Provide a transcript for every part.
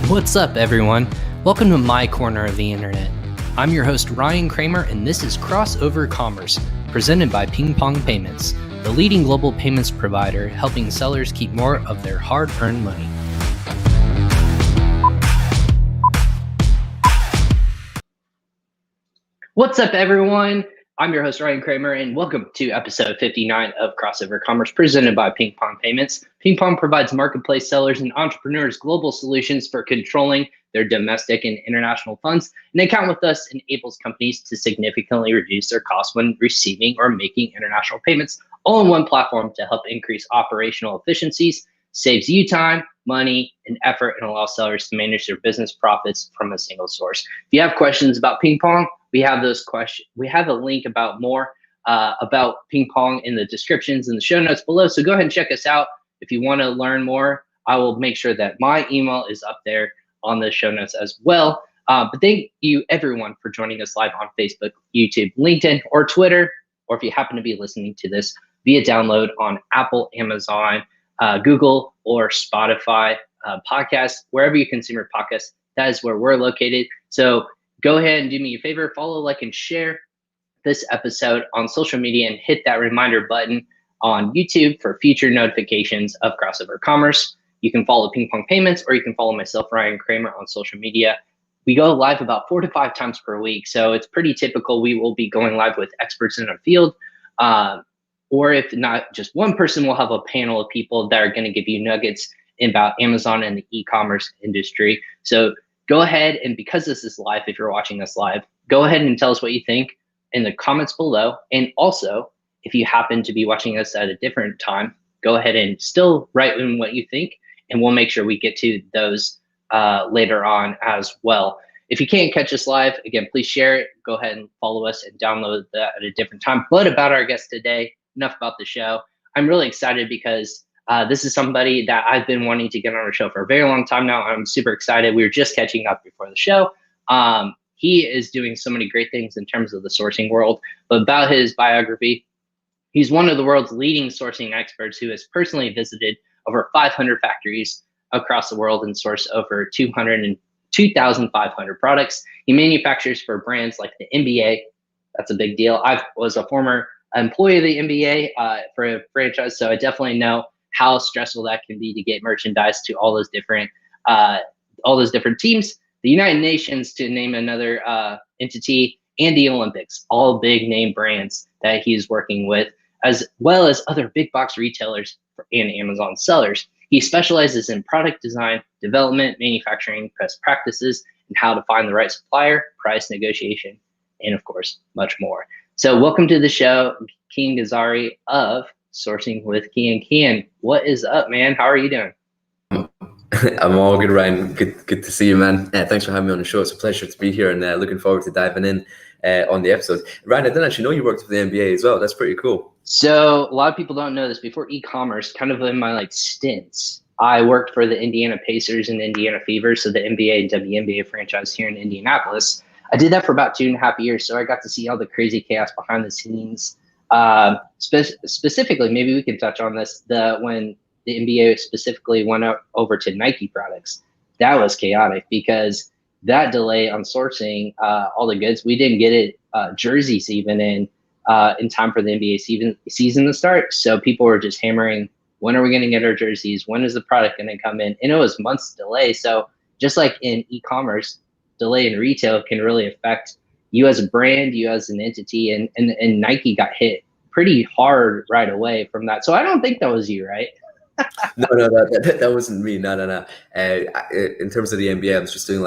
What's up, everyone? Welcome to my corner of the internet. I'm your host, Ryan Cramer, and this is Crossover Commerce, presented by PingPong Payments, the leading global payments provider helping sellers keep more of their hard-earned money. What's up, everyone? I'm your host, Ryan Cramer, and welcome to episode 59 of Crossover Commerce, presented by PingPong Payments. PingPong provides marketplace sellers and entrepreneurs global solutions for controlling their domestic and international funds. An account with us enables companies to significantly reduce their costs when receiving or making international payments, all in one platform to help increase operational efficiencies, saves you time, money, and effort, and allows sellers to manage their business profits from a single source. If you have questions about PingPong, we have those questions. We have a link about more about PingPong in the descriptions and the show notes below. So go ahead and check us out. If you want to learn more, I will make sure that my email is up there on the show notes as well. But thank you, everyone, for joining us live on Facebook, YouTube, LinkedIn, or Twitter, or if you happen to be listening to this via download on Apple, Amazon, Google, or Spotify podcasts, wherever you consume your podcasts, that is where we're located. So go ahead and do me a favor, follow, like, and share this episode on social media, and hit that reminder button on YouTube for future notifications of Crossover Commerce. You can follow PingPong Payments, or you can follow myself, Ryan Cramer, on social media. We go live about 4 to 5 times per week, so it's pretty typical. We will be going live with experts in a field, or if not just one person, we'll have a panel of people that are going to give you nuggets about Amazon and the e-commerce industry. So go ahead, and because this is live, if you're watching this live, go ahead and tell us what you think in the comments below. And also, if you happen to be watching us at a different time, go ahead and still write in what you think, and we'll make sure we get to those later on as well. If you can't catch us live, again, please share it. Go ahead and follow us and download that at a different time. But about our guest today, enough about the show. I'm really excited because this is somebody that I've been wanting to get on our show for a very long time now. I'm super excited. We were just catching up before the show. He is doing so many great things in terms of the sourcing world. But about his biography, he's one of the world's leading sourcing experts who has personally visited over 500 factories across the world and sourced over 2,500 products. He manufactures for brands like the NBA. That's a big deal. I was a former employee of the NBA for a franchise, so I definitely know how stressful that can be to get merchandise to all those different teams, the United Nations, to name another entity, and the Olympics, all big name brands that he's working with, as well as other big box retailers and Amazon sellers. He specializes in product design, development, manufacturing best practices, and how to find the right supplier, price negotiation, and of course, much more. So welcome to the show, Kian Golzari of Sourcing with Kian. Kian, what is up, man? How are you doing? I'm all good, Ryan. Good to see you, man. Thanks for having me on the show. It's a pleasure to be here, and looking forward to diving in on the episode. Ryan, I didn't actually know you worked for the NBA as well. That's pretty cool. So a lot of people don't know this. Before e-commerce, kind of in my stints, I worked for the Indiana Pacers and Indiana Fever, so the NBA and WNBA franchise here in Indianapolis. I did that for about 2.5 years, so I got to see all the crazy chaos behind the scenes. Specifically, maybe we can touch on this, when the NBA specifically went over to Nike products. That was chaotic because that delay on sourcing all the goods, we didn't get it jerseys even in time for the NBA season to start. So people were just hammering, when are we going to get our jerseys? When is the product going to come in? And it was months delay. So just like in e-commerce, delay in retail can really affect you as a brand, you as an entity, and Nike got hit pretty hard right away from that. So I don't think that was you, right? No, that wasn't me. No. In terms of the NBA, I was just doing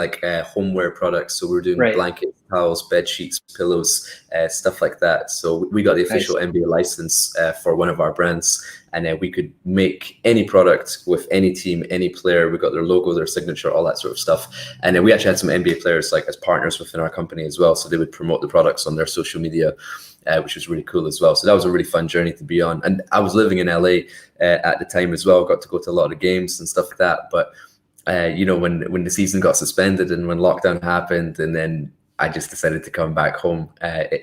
homeware products. So we were doing blankets, towels, bed sheets, pillows, stuff like that. So we got the official NBA license for one of our brands, and we could make any product with any team, any player. We got their logo, their signature, all that sort of stuff. And then we actually had some NBA players as partners within our company as well. So they would promote the products on their social media, which was really cool as well. So that was a really fun journey to be on. And I was living in LA at the time as well. Got to go to a lot of games and stuff like that. But when the season got suspended and when lockdown happened, and then I just decided to come back home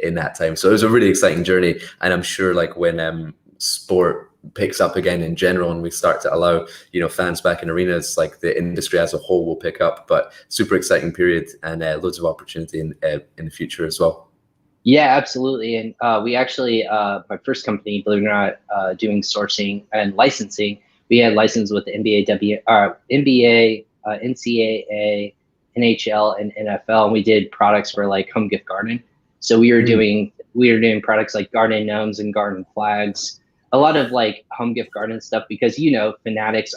in that time. So it was a really exciting journey. And I'm sure when sport picks up again in general, and we start to allow, you know, fans back in arenas, like the industry as a whole will pick up. But super exciting period, and loads of opportunity in the future as well. Yeah, absolutely. And we actually, my first company, believe it or not, doing sourcing and licensing, we had licensed with the NBA, NCAA, NHL, and NFL, and we did products for like home gift garden. So we were doing products like garden gnomes and garden flags, a lot of like home gift garden stuff, because, you know, fanatics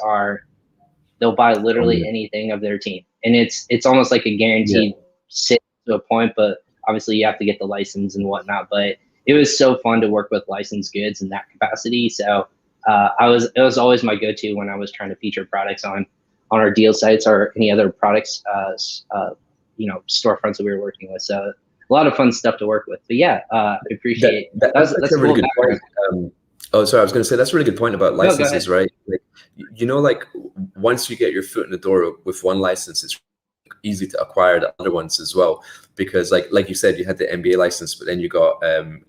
they'll buy literally anything of their team, and it's almost like a guaranteed sit to a point, but obviously you have to get the license and whatnot. But it was so fun to work with licensed goods in that capacity. So it was always my go-to when I was trying to feature products on our deal sites or any other products, you know, storefronts that we were working with. So a lot of fun stuff to work with. But yeah, I appreciate that's a really good point. Oh, sorry, I was going to say that's a really good point about licenses, right? Like, you know, like once you get your foot in the door with one license, it's easy to acquire the other ones as well, because like you said, you had the NBA license, but then you got NHL,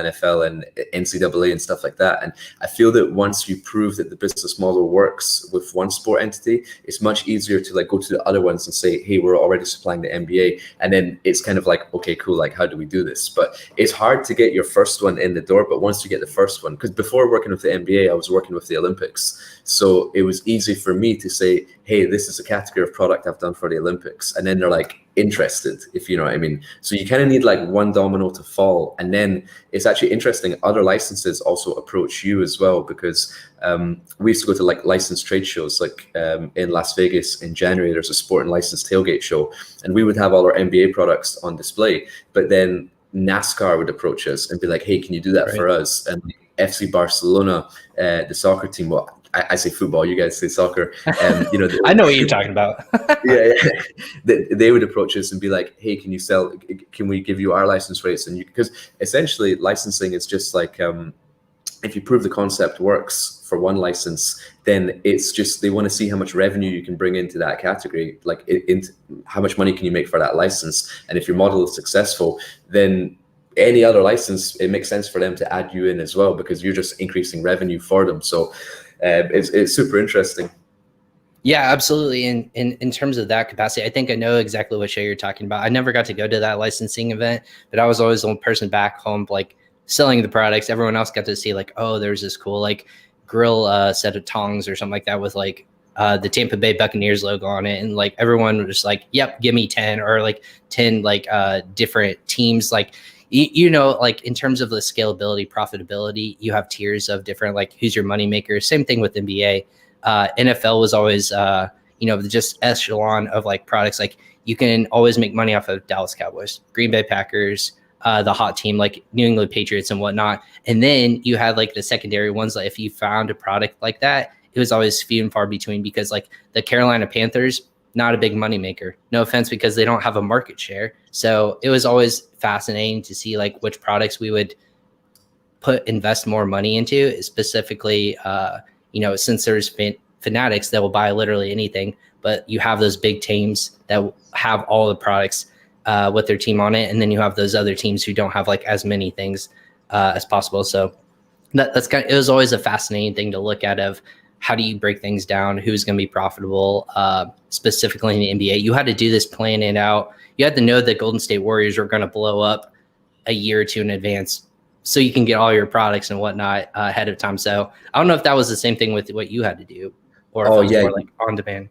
NFL, and NCAA and stuff like that. And I feel that once you prove that the business model works with one sport entity, it's much easier to like go to the other ones and say, hey, we're already supplying the NBA, and then it's kind of like, okay, cool, like how do we do this? But it's hard to get your first one in the door. But once you get the first one, because before working with the NBA, I was working with the Olympics, so it was easy for me to say, hey, this is a category of product I've done for the Olympics. And then they're like interested, if you know what I mean. So you kind of need like one domino to fall. And then it's actually interesting, other licenses also approach you as well, because we used to go to like licensed trade shows, like in Las Vegas in January, there's a sport and license tailgate show, and we would have all our NBA products on display. But then NASCAR would approach us and be like, hey, can you do that for us? And FC Barcelona, the soccer team, well, I say football, you guys say soccer. You know, I know what you're talking about. They would approach us and be like, hey, can we give you our license rates? And because essentially licensing is just like, if you prove the concept works for one license, then it's just, they want to see how much revenue you can bring into that category, like how much money can you make for that license. And if your model is successful, then any other license, it makes sense for them to add you in as well, because you're just increasing revenue for them. So it's super interesting. Yeah, absolutely. And in terms of that capacity, I think I know exactly what show you're talking about. I never got to go to that licensing event, but I was always the one person back home, like selling the products. Everyone else got to see like, oh, there's this cool like grill set of tongs or something like that with like the Tampa Bay Buccaneers logo on it. And like everyone was like, yep, give me 10, or like 10 like different teams. Like, you know, like in terms of the scalability, profitability, you have tiers of different, like who's your money maker. Same thing with NBA. NFL was always, you know, just echelon of like products. Like you can always make money off of Dallas Cowboys, Green Bay Packers, the hot team, like New England Patriots and whatnot. And then you had like the secondary ones. Like if you found a product like that, it was always few and far between, because like the Carolina Panthers, not a big money maker. No offense, because they don't have a market share. So it was always fascinating to see like which products we would invest more money into, specifically, you know, since there's fanatics that will buy literally anything, but you have those big teams that have all the products with their team on it. And then you have those other teams who don't have like as many things as possible. So that's kind of, it was always a fascinating thing to look at of how do you break things down, who's going to be profitable, specifically in the NBA. You had to do this, plan it out. You had to know that Golden State Warriors were going to blow up a year or two in advance, so you can get all your products and whatnot ahead of time. So I don't know if that was the same thing with what you had to do, or if it was more like on demand.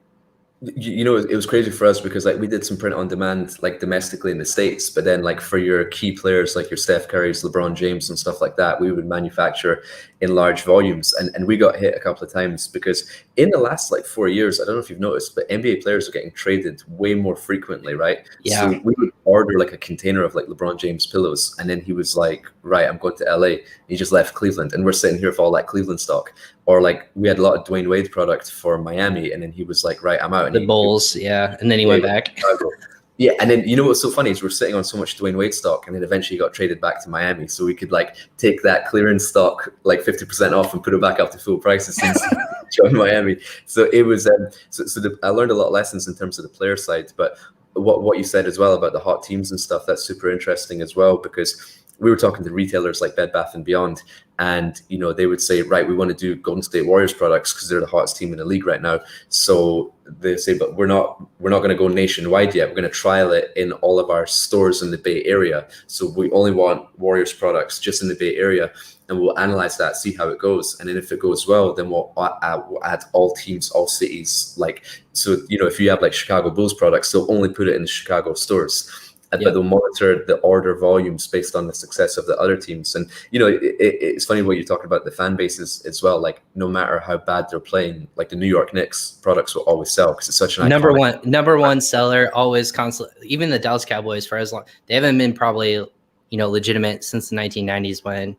You know, it was crazy for us because like we did some print on demand like domestically in the States, but then like for your key players like your Steph Curry's, LeBron James and stuff like that, we would manufacture in large volumes, and we got hit a couple of times because in the last like 4 years, I don't know if you've noticed, but NBA players are getting traded way more frequently, right? Yeah. So we would order like a container of like LeBron James pillows, and then he was like, right, I'm going to LA. He just left Cleveland, and we're sitting here with all that Cleveland stock. Or like we had a lot of Dwayne Wade product for Miami, and then he was like, right, I'm out. And the Bulls, and then he went back. Yeah, and then you know what's so funny is we're sitting on so much Dwayne Wade stock, and then eventually got traded back to Miami, so we could like take that clearance stock like 50% off and put it back up to full prices since joined Miami. So it was I learned a lot of lessons in terms of the player side, but what you said as well about the hot teams and stuff, that's super interesting as well, because we were talking to retailers like Bed Bath and Beyond, and they would say, right, we want to do Golden State Warriors products because they're the hottest team in the league right now. So they say, but we're not going to go nationwide yet. We're going to trial it in all of our stores in the Bay Area. So we only want Warriors products just in the Bay Area, and we'll analyze that, see how it goes, and then if it goes well, then we'll add all teams, all cities. Like, so if you have like Chicago Bulls products, they'll only put it in the Chicago stores. But they'll monitor the order volumes based on the success of the other teams. And it's funny what you're talking about the fan bases as well. Like, no matter how bad they're playing, like the New York Knicks products will always sell because it's such an number one seller, always constant. Even the Dallas Cowboys, for as long, they haven't been probably legitimate since the 1990s when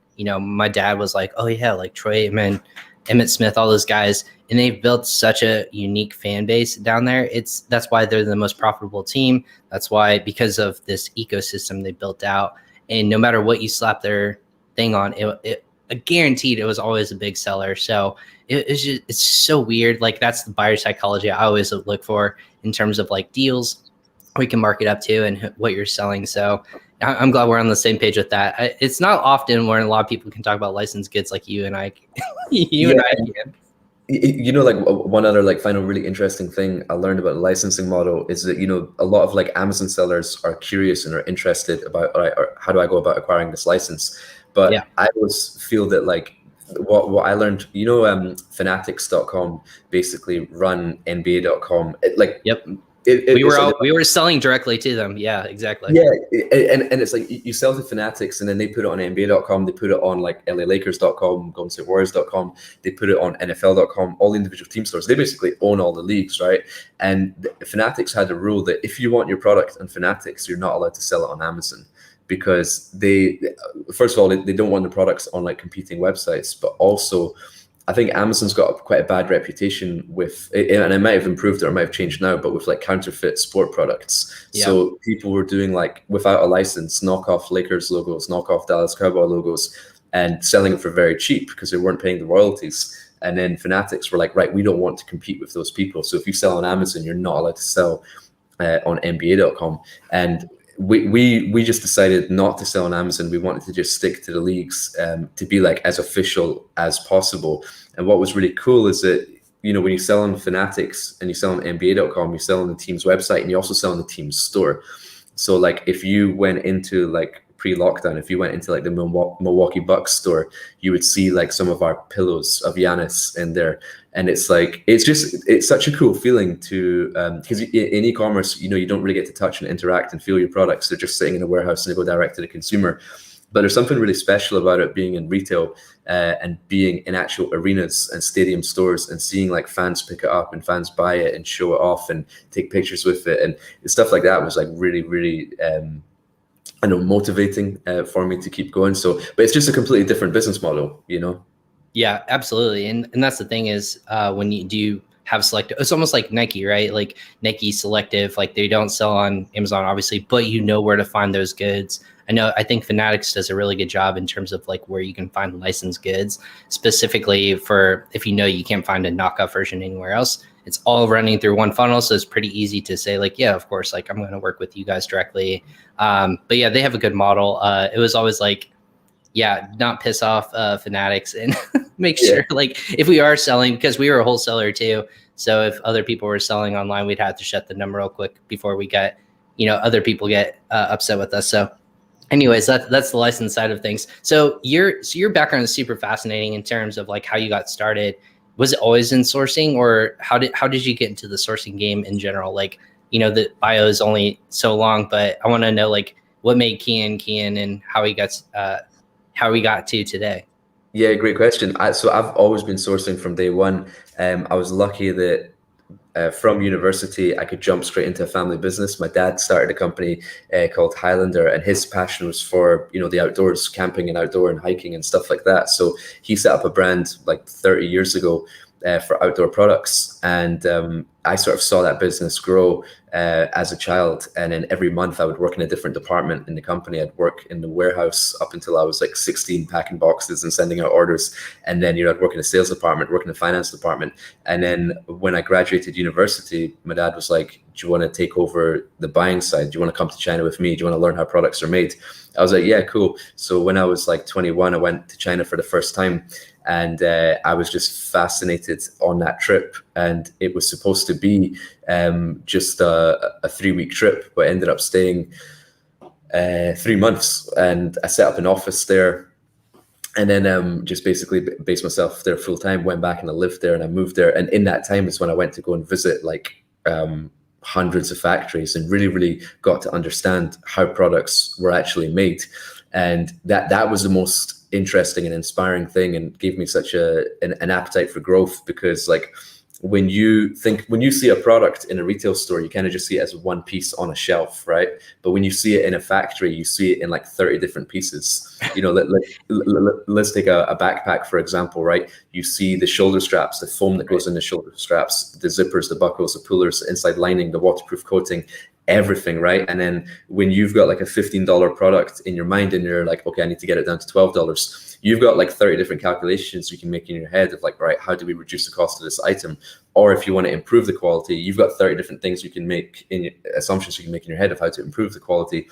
my dad was like, oh yeah, like Troy Aikman, Emmitt Smith, all those guys, and they've built such a unique fan base down there. That's why they're the most profitable team. That's why, because of this ecosystem they built out, and no matter what you slap their thing on, it guaranteed it was always a big seller. So it's so weird. Like, that's the buyer psychology I always look for in terms of like deals we can mark it up to and what you're selling. So I'm glad we're on the same page with that. It's not often where a lot of people can talk about licensed goods like you and I. And I can. Like one other like final really interesting thing I learned about the licensing model is that a lot of like Amazon sellers are curious and are interested about, all right, how do I go about acquiring this license? But I always feel that like what I learned, fanatics.com basically run NBA.com. We were selling directly to them. Yeah, exactly. Yeah, and it's like you sell to Fanatics, and then they put it on NBA.com, they put it on like LALakers.com, Golden State Warriors.com, they put it on NFL.com, all the individual team stores. They basically own all the leagues, right? And Fanatics had a rule that if you want your product on Fanatics, you're not allowed to sell it on Amazon, because they, first of all, they don't want the products on like competing websites, but also I think Amazon's got quite a bad reputation with, and it might have improved or it might have changed now, but with like counterfeit sport products. Yeah. So people were doing like, without a license, knockoff Lakers logos, knockoff Dallas Cowboy logos, and selling it for very cheap because they weren't paying the royalties. And then Fanatics were like, right, we don't want to compete with those people. So if you sell on Amazon, you're not allowed to sell on NBA.com. And we just decided not to sell on Amazon. We wanted to just stick to the leagues to be like as official as possible. And what was really cool is that, when you sell on Fanatics and you sell on NBA.com, you sell on the team's website and you also sell on the team's store. So like if you went into like pre-lockdown, if you went into like the Milwaukee Bucks store, you would see like some of our pillows of Giannis in there. And it's like, it's such a cool feeling to, because in e-commerce, you don't really get to touch and interact and feel your products. They're just sitting in a warehouse and they go direct to the consumer. But there's something really special about it being in retail and being in actual arenas and stadium stores and seeing like fans pick it up and fans buy it and show it off and take pictures with it. And stuff like that was like really, really, motivating for me to keep going. So, but it's just a completely different business model, Yeah, absolutely. And that's the thing is when you do have selective, it's almost like Nike, right? Like Nike selective, like they don't sell on Amazon, obviously, but you know where to find those goods. I think Fanatics does a really good job in terms of like where you can find licensed goods, specifically for if you can't find a knockoff version anywhere else. It's all running through one funnel, so it's pretty easy to say like, yeah, of course, like I'm going to work with you guys directly. But yeah, they have a good model. It was always like, yeah, not piss off Fanatics and make sure like if we are selling, because we were a wholesaler too. So if other people were selling online, we'd have to shut the number real quick before we got, other people get upset with us. So anyways, that's the license side of things. So your background is super fascinating in terms of like how you got started. Was it always in sourcing, or how did you get into the sourcing game in general? Like, the bio is only so long, but I want to know like what made Kian and how we got to today. Yeah, great question. So I've always been sourcing from day one. I was lucky that from university, I could jump straight into a family business. My dad started a company called Highlander, and his passion was for, the outdoors, camping and outdoor and hiking and stuff like that. So he set up a brand like 30 years ago for outdoor products. And I sort of saw that business grow as a child. And then every month I would work in a different department in the company. I'd work in the warehouse up until I was like 16, packing boxes and sending out orders. And then, I'd work in the sales department, work in the finance department. And then when I graduated university, my dad was like, do you want to take over the buying side? Do you want to come to China with me? Do you want to learn how products are made? I was like, yeah, cool. So when I was like 21, I went to China for the first time. And I was just fascinated on that trip. And it was supposed to be just a 3-week trip, but I ended up staying 3 months. And I set up an office there. And then just basically based myself there full time, went back and I lived there and I moved there. And in that time is when I went to go and visit like hundreds of factories and really, really got to understand how products were actually made. And that was the most interesting and inspiring thing, and gave me such an appetite for growth, because like when you see a product in a retail store, you kind of just see it as one piece on a shelf, right? But when you see it in a factory, you see it in like 30 different pieces. Let's take a backpack, for example, right? You see the shoulder straps, the foam that goes in the shoulder straps, the zippers, the buckles, the pullers, the inside lining, the waterproof coating, everything, right? And then when you've got like a $15 product in your mind and you're like, okay, I need to get it down to $12, you've got like 30 different calculations you can make in your head of like, right, how do we reduce the cost of this item? Or if you want to improve the quality, you've got 30 different things you can make in assumptions you can make in your head of how to improve the quality.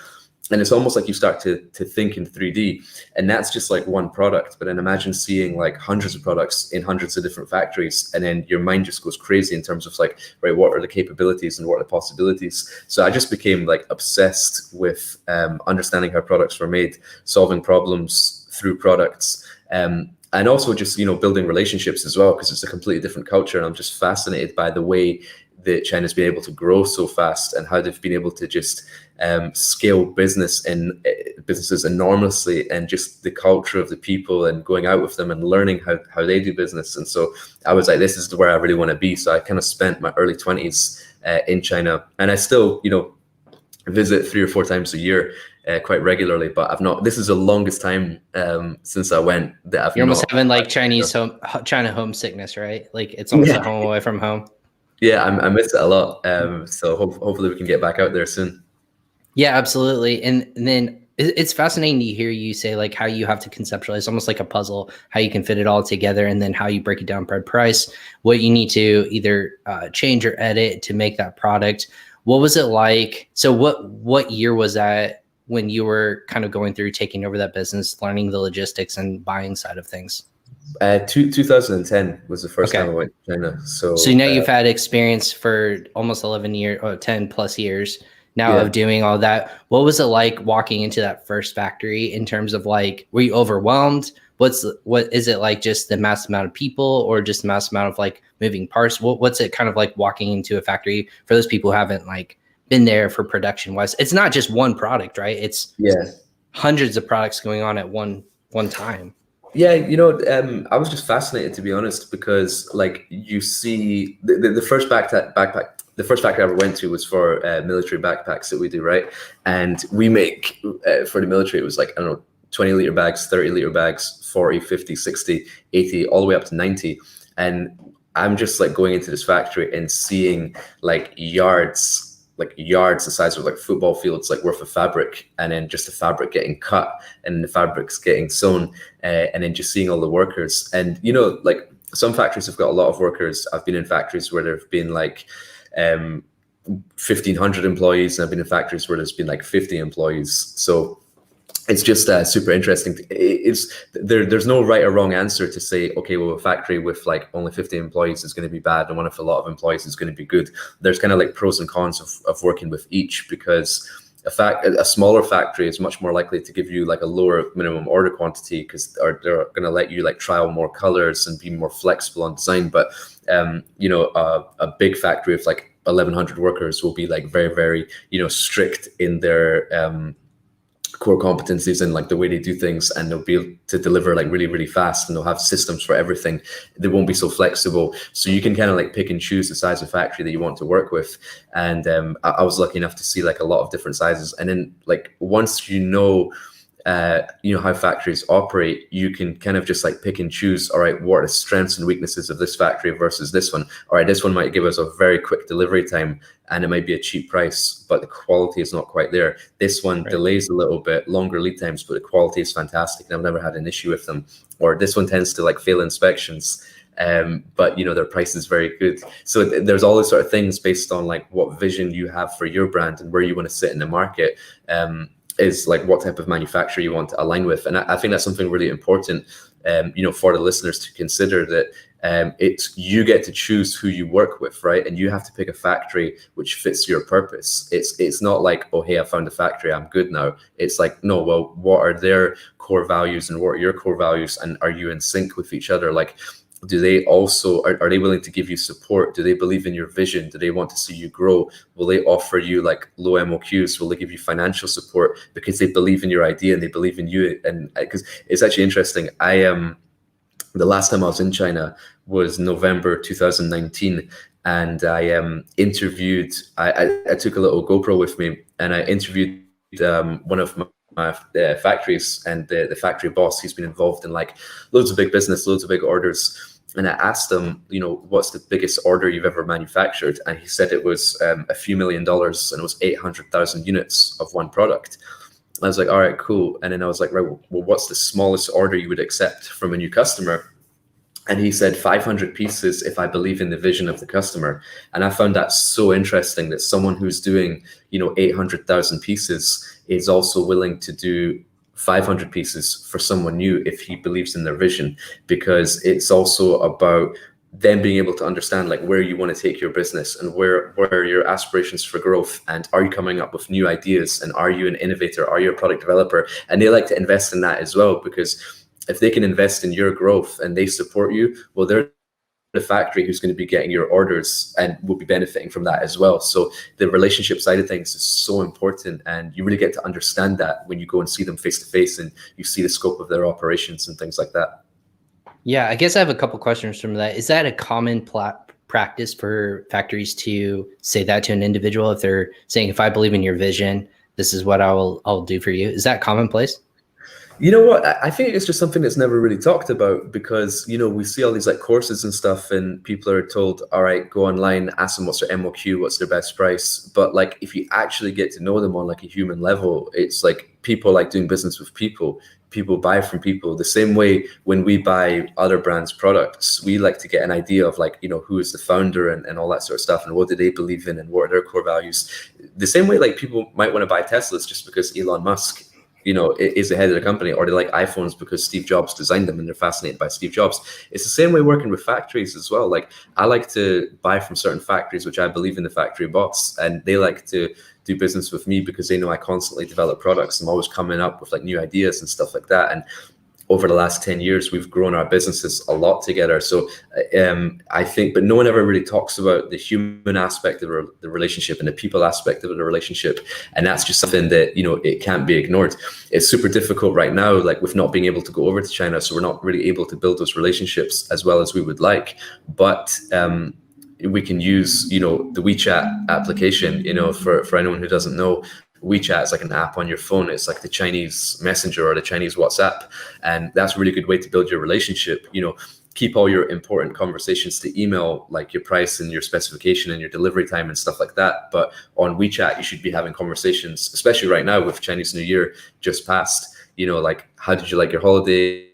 And it's almost like you start to think in 3D, and that's just like one product. But then imagine seeing like hundreds of products in hundreds of different factories, and then your mind just goes crazy in terms of like, right, what are the capabilities and what are the possibilities? So I just became like obsessed with understanding how products were made, solving problems through products, and also just, building relationships as well, because it's a completely different culture. And I'm just fascinated by the way that China's been able to grow so fast and how they've been able to just scale businesses enormously, and just the culture of the people and going out with them and learning how they do business. And so I was like, this is where I really want to be. So I kind of spent my early 20s in China, and I still, visit 3 or 4 times a year quite regularly, but this is the longest time since I went that I've You're almost having like China homesickness, right? Like it's almost a home away from home. Yeah, I miss it a lot. So hopefully we can get back out there soon. Yeah, absolutely. And then it's fascinating to hear you say like how you have to conceptualize almost like a puzzle, how you can fit it all together, and then how you break it down per price, what you need to either change or edit to make that product. What was it like? So what year was that when you were kind of going through taking over that business, learning the logistics and buying side of things? 2010 was the first time I went to China. So you've had experience for almost 11 years or 10 plus years now of doing all that. What was it like walking into that first factory in terms of like, were you overwhelmed? What is it like, just the mass amount of people or just the mass amount of like moving parts? What's it kind of like walking into a factory for those people who haven't like been there for production wise? It's not just one product, right? It's hundreds of products going on at one time. Yeah, I was just fascinated, to be honest, because like you see the first backpack, the first factory I ever went to was for military backpacks that we do, right? And we make for the military, it was like, I don't know, 20-liter bags, 30-liter bags, 40, 50, 60, 80, all the way up to 90. And I'm just like going into this factory and seeing like yards the size of like football fields, like worth of fabric, and then just the fabric getting cut and the fabrics getting sewn, and then just seeing all the workers. And like some factories have got a lot of workers. I've been in factories where there've been like 1,500 employees, and I've been in factories where there's been like 50 employees. So it's just super interesting. There's no right or wrong answer to say, okay, well, a factory with like only 50 employees is going to be bad, and one with a lot of employees is going to be good. There's kind of like pros and cons of working with each, because a smaller factory is much more likely to give you like a lower minimum order quantity, because they're going to let you like trial more colors and be more flexible on design. But a big factory with like 1,100 workers will be like very, very strict in their core competencies and like the way they do things, and they'll be able to deliver like really, really fast, and they'll have systems for everything. They won't be so flexible, so you can kind of like pick and choose the size of factory that you want to work with. And I was lucky enough to see like a lot of different sizes. And then like once how factories operate, you can kind of just like pick and choose, all right, what are the strengths and weaknesses of this factory versus this one? All right, this one might give us a very quick delivery time and it might be a cheap price, but the quality is not quite there. This one delays a little bit, longer lead times, but the quality is fantastic and I've never had an issue with them. Or this one tends to like fail inspections, but their price is very good. So there's all these sort of things based on like what vision you have for your brand and where you want to sit in the market. Is like what type of manufacturer you want to align with. And I think that's something really important, for the listeners to consider, that it's, you get to choose who you work with, right? And you have to pick a factory which fits your purpose. It's not like, oh, hey, I found a factory, I'm good now. It's like, no, well, what are their core values and what are your core values? And are you in sync with each other? Like, do they also, are they willing to give you support? Do they believe in your vision? Do they want to see you grow? Will they offer you like low MOQs? Will they give you financial support because they believe in your idea and they believe in you? And because it's actually interesting, the last time I was in China was November 2019, and I interviewed, I took a little GoPro with me and I interviewed one of my factories, and the factory boss, he's been involved in like loads of big business, loads of big orders. And I asked him, what's the biggest order you've ever manufactured? And he said it was a few $1 million, and it was 800,000 units of one product. I was like, all right, cool. And then I was like, right, well, what's the smallest order you would accept from a new customer? And he said 500 pieces if I believe in the vision of the customer. And I found that so interesting, that someone who's doing, 800,000 pieces is also willing to do 500 pieces for someone new if he believes in their vision, because it's also about them being able to understand like where you want to take your business and where are your aspirations for growth, and are you coming up with new ideas, and are you an innovator, are you a product developer? And they like to invest in that as well, because if they can invest in your growth and they support you, well, they're the factory who's going to be getting your orders and will be benefiting from that as well. So the relationship side of things is so important, and you really get to understand that when you go and see them face to face and you see the scope of their operations and things like that. Yeah, I guess I have a couple questions from that. Is that a common practice for factories to say that to an individual if they're saying, if I believe in your vision, this is what I'll do for you? Is that commonplace? You know what? I think it's just something that's never really talked about, because, we see all these like courses and stuff and people are told, all right, go online, ask them what's their MOQ, what's their best price. But like, if you actually get to know them on like a human level, it's like people like doing business with people. People buy from people. The same way when we buy other brands' products, we like to get an idea of like, who is the founder and all that sort of stuff, and what do they believe in and what are their core values. The same way like people might want to buy Teslas just because Elon Musk is the head of the company, or they like iPhones because Steve Jobs designed them and they're fascinated by Steve Jobs. It's the same way working with factories as well. Like, I like to buy from certain factories which I believe in the factory boss, and they like to do business with me because they know I constantly develop products. I'm always coming up with like new ideas and stuff like that. And over the last 10 years, we've grown our businesses a lot together. So I think, but no one ever really talks about the human aspect of the relationship and the people aspect of the relationship. And that's just something that, it can't be ignored. It's super difficult right now, like with not being able to go over to China. So we're not really able to build those relationships as well as we would like. But we can use, the WeChat application, for anyone who doesn't know. WeChat is like an app on your phone. It's like the Chinese Messenger or the Chinese WhatsApp. And that's a really good way to build your relationship. Keep all your important conversations to email, like your price and your specification and your delivery time and stuff like that. But on WeChat, you should be having conversations, especially right now with Chinese New Year just passed, like, how did you like your holiday?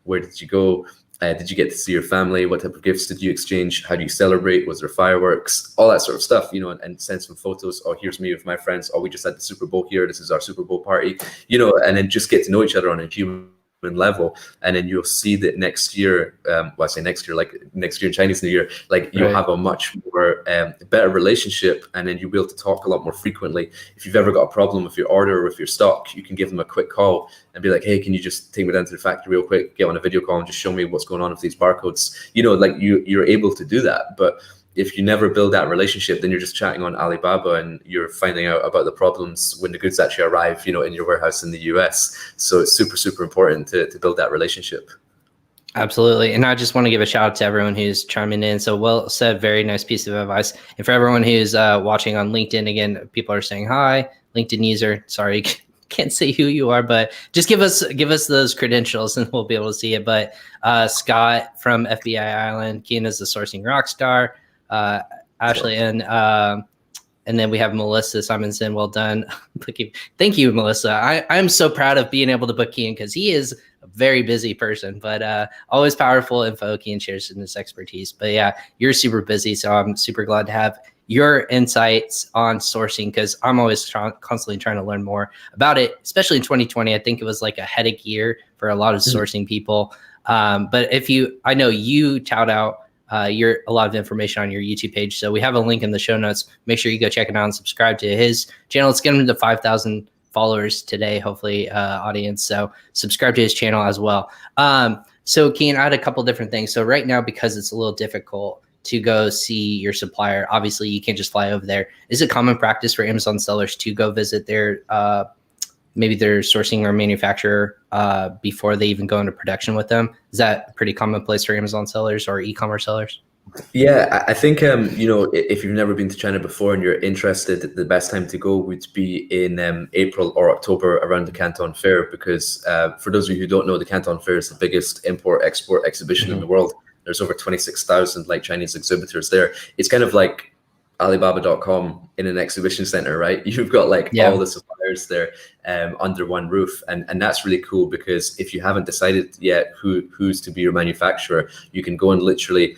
Where did you go? Did you get to see your family? What type of gifts did you exchange? How do you celebrate? Was there fireworks? All that sort of stuff, and send some photos. Oh, here's me with my friends. Oh, we just had the Super Bowl here. This is our Super Bowl party, and then just get to know each other on a human level. And then you'll see that next year, I say next year, like next year in Chinese New Year, like you'll have a much more better relationship, and then you'll be able to talk a lot more frequently. If you've ever got a problem with your order or with your stock, you can give them a quick call and be like, hey, can you just take me down to the factory real quick, get on a video call and just show me what's going on with these barcodes? Like you're able to do that. But if you never build that relationship, then you're just chatting on Alibaba and you're finding out about the problems when the goods actually arrive, in your warehouse in the US. So it's super, super important to build that relationship. Absolutely. And I just want to give a shout out to everyone who's chiming in. So well said, very nice piece of advice. And for everyone who's watching on LinkedIn, again, people are saying hi, LinkedIn user, sorry, can't say who you are, but just give us those credentials and we'll be able to see it. But Scott from FBI Island, Kian is the sourcing rock star, Ashley, and then we have Melissa Simonson. Well done. Thank you, Melissa. I'm so proud of being able to book Kian because he is a very busy person, but always powerful info. Kian shares in his expertise. But yeah, you're super busy, so I'm super glad to have your insights on sourcing because I'm always constantly trying to learn more about it, especially in 2020. I think it was like a headache year for a lot of sourcing people. But I know you tout out a lot of information on your YouTube page. So we have a link in the show notes. Make sure you go check it out and subscribe to his channel. Let's get him to 5,000 followers today, hopefully, audience. So subscribe to his channel as well. So Kian, I had a couple different things. So right now, because it's a little difficult to go see your supplier, obviously you can't just fly over there. Is it common practice for Amazon sellers to go visit their maybe their sourcing or manufacturer before they even go into production with them? Is that pretty commonplace for Amazon sellers or e-commerce sellers? Yeah, I think, if you've never been to China before and you're interested, the best time to go would be in April or October around the Canton Fair, because for those of you who don't know, the Canton Fair is the biggest import-export exhibition in the world. There's over 26,000 like Chinese exhibitors there. It's kind of like Alibaba.com in an exhibition center, right? You've got like all the suppliers there under one roof. And that's really cool because if you haven't decided yet who's to be your manufacturer, you can go and literally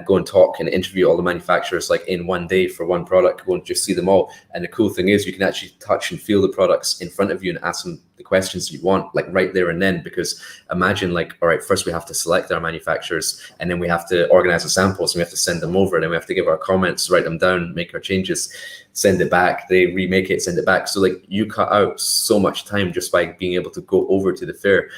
go and talk and interview all the manufacturers like in one day for one product, go and just see them all. And the cool thing is you can actually touch and feel the products in front of you and ask them the questions you want, like right there and then. Because imagine like, all right, first we have to select our manufacturers and then we have to organize the samples and we have to send them over and then we have to give our comments, write them down, make our changes, send it back, they remake it, send it back. So like you cut out so much time just by being able to go over to the fair.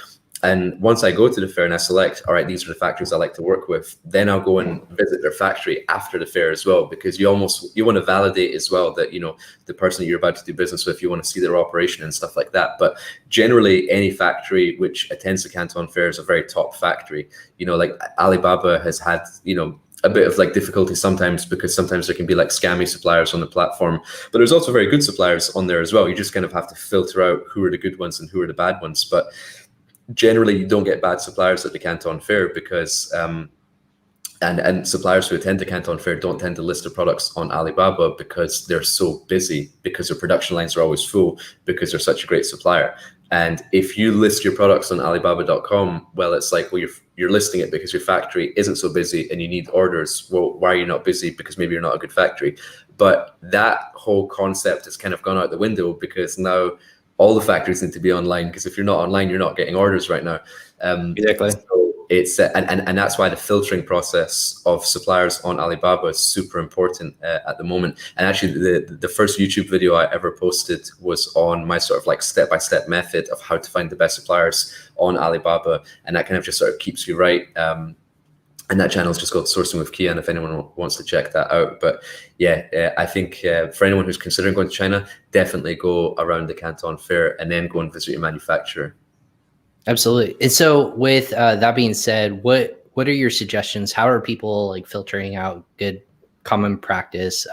And once I go to the fair and I select, all right, these are the factories I like to work with, then I'll go and visit their factory after the fair as well, because you want to validate as well that, the person that you're about to do business with, you want to see their operation and stuff like that. But generally, any factory which attends the Canton Fair is a very top factory. Like Alibaba has had, a bit of like difficulty sometimes because sometimes there can be like scammy suppliers on the platform, but there's also very good suppliers on there as well. You just kind of have to filter out who are the good ones and who are the bad ones. But generally, you don't get bad suppliers at the Canton Fair because, and suppliers who attend the Canton Fair don't tend to list their products on Alibaba because they're so busy, because their production lines are always full, because they're such a great supplier. And if you list your products on Alibaba.com, well, it's like, well, you're listing it because your factory isn't so busy and you need orders. Well, why are you not busy? Because maybe you're not a good factory. But that whole concept has kind of gone out the window because now all the factories need to be online, because if you're not online, you're not getting orders right now. Exactly. So it's and that's why the filtering process of suppliers on Alibaba is super important at the moment. And actually, the first YouTube video I ever posted was on my sort of like step-by-step method of how to find the best suppliers on Alibaba, and that kind of just sort of keeps you right. And that channel is just called Sourcing with Kian, if anyone wants to check that out. But yeah, I think for anyone who's considering going to China, definitely go around the Canton Fair and then go and visit your manufacturer. Absolutely. And so with that being said, what are your suggestions? How are people like filtering out good common practice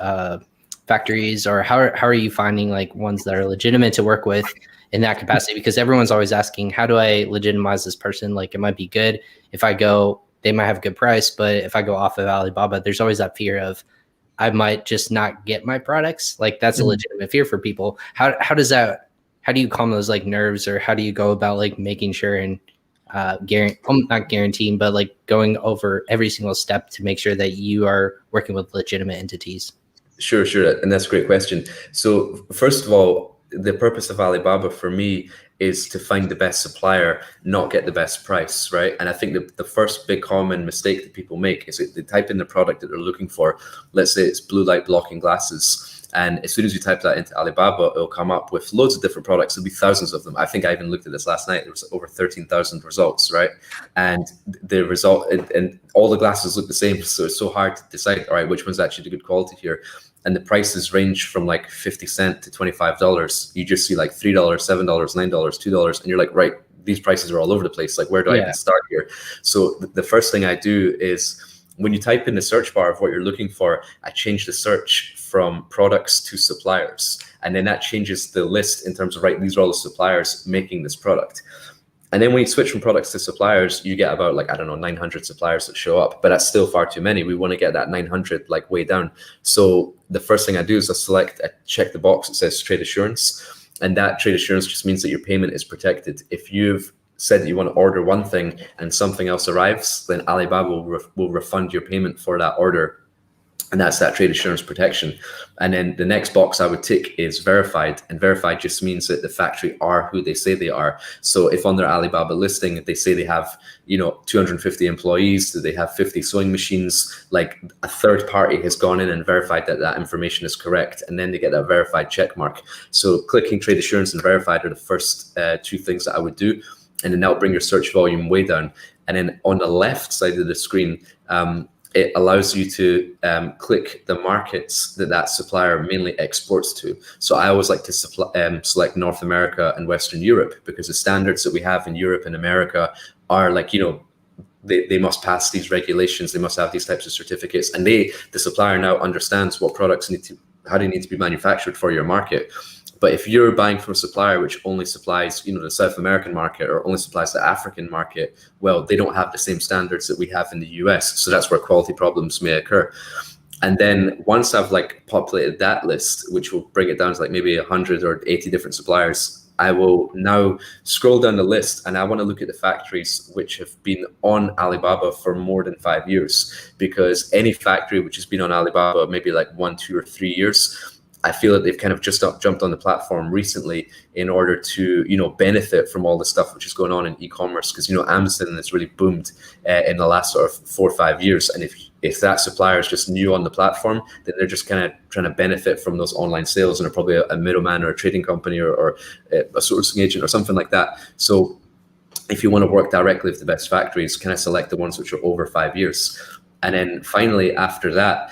factories, or how are you finding like ones that are legitimate to work with in that capacity? Because everyone's always asking, how do I legitimize this person? Like, it might be good if I go, they might have a good price, but if I go off of Alibaba, there's always that fear of I might just not get my products. Like, that's a legitimate fear for people. How do you calm those like nerves, or how do you go about like making sure and not guaranteeing, but like going over every single step to make sure that you are working with legitimate entities? Sure. And that's a great question. So first of all, the purpose of Alibaba for me is to find the best supplier, not get the best price, right? And I think the first big common mistake that people make is that they type in the product that they're looking for. Let's say it's blue light blocking glasses. And as soon as you type that into Alibaba, it'll come up with loads of different products. There'll be thousands of them. I think I even looked at this last night. There was over 13,000 results, right? And the result, and all the glasses look the same. So it's so hard to decide, all right, which one's actually the good quality here. And the prices range from like 50 cents to $25. You just see like $3, $7, $9, $2. And you're like, right, these prices are all over the place. Like, where do I even start here? So the first thing I do is, when you type in the search bar of what you're looking for, I change the search from products to suppliers. And then that changes the list in terms of, right, these are all the suppliers making this product. And then when you switch from products to suppliers, you get about, like, I don't know, 900 suppliers that show up, but that's still far too many. We want to get that 900 like way down. So the first thing I do is I check the box that says trade assurance. And that trade assurance just means that your payment is protected. If you've said that you want to order one thing and something else arrives, then Alibaba will refund your payment for that order. And that's that trade assurance protection. And then the next box I would tick is verified. And verified just means that the factory are who they say they are. So if on their Alibaba listing, they say they have, 250 employees, that they have 50 sewing machines, like a third party has gone in and verified that that information is correct. And then they get that verified check mark. So clicking trade assurance and verified are the first two things that I would do. And then that'll bring your search volume way down. And then on the left side of the screen, it allows you to click the markets that supplier mainly exports to. So I always like to select North America and Western Europe, because the standards that we have in Europe and America are like, they must pass these regulations, they must have these types of certificates, and the supplier now understands what products how they need to be manufactured for your market. But if you're buying from a supplier which only supplies, the South American market, or only supplies the African market, well, they don't have the same standards that we have in the US. So that's where quality problems may occur. And then once I've populated that list, which will bring it down to like maybe 100 or 80 different suppliers, I will now scroll down the list, and I want to look at the factories which have been on Alibaba for more than 5 years, because any factory which has been on Alibaba maybe like 1, 2, or 3 years, I feel that they've kind of just jumped on the platform recently in order to, benefit from all the stuff which is going on in e-commerce. Because, Amazon has really boomed in the last sort of 4 or 5 years. And if that supplier is just new on the platform, then they're just kind of trying to benefit from those online sales, and are probably a middleman or a trading company or a sourcing agent or something like that. So if you want to work directly with the best factories, kind of select the ones which are over 5 years. And then finally, after that,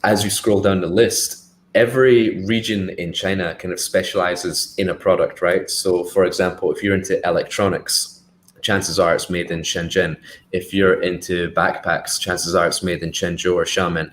as you scroll down the list, every region in China kind of specializes in a product, right? So for example, if you're into electronics, chances are it's made in Shenzhen. If you're into backpacks, chances are it's made in Chenzhou or Xiamen.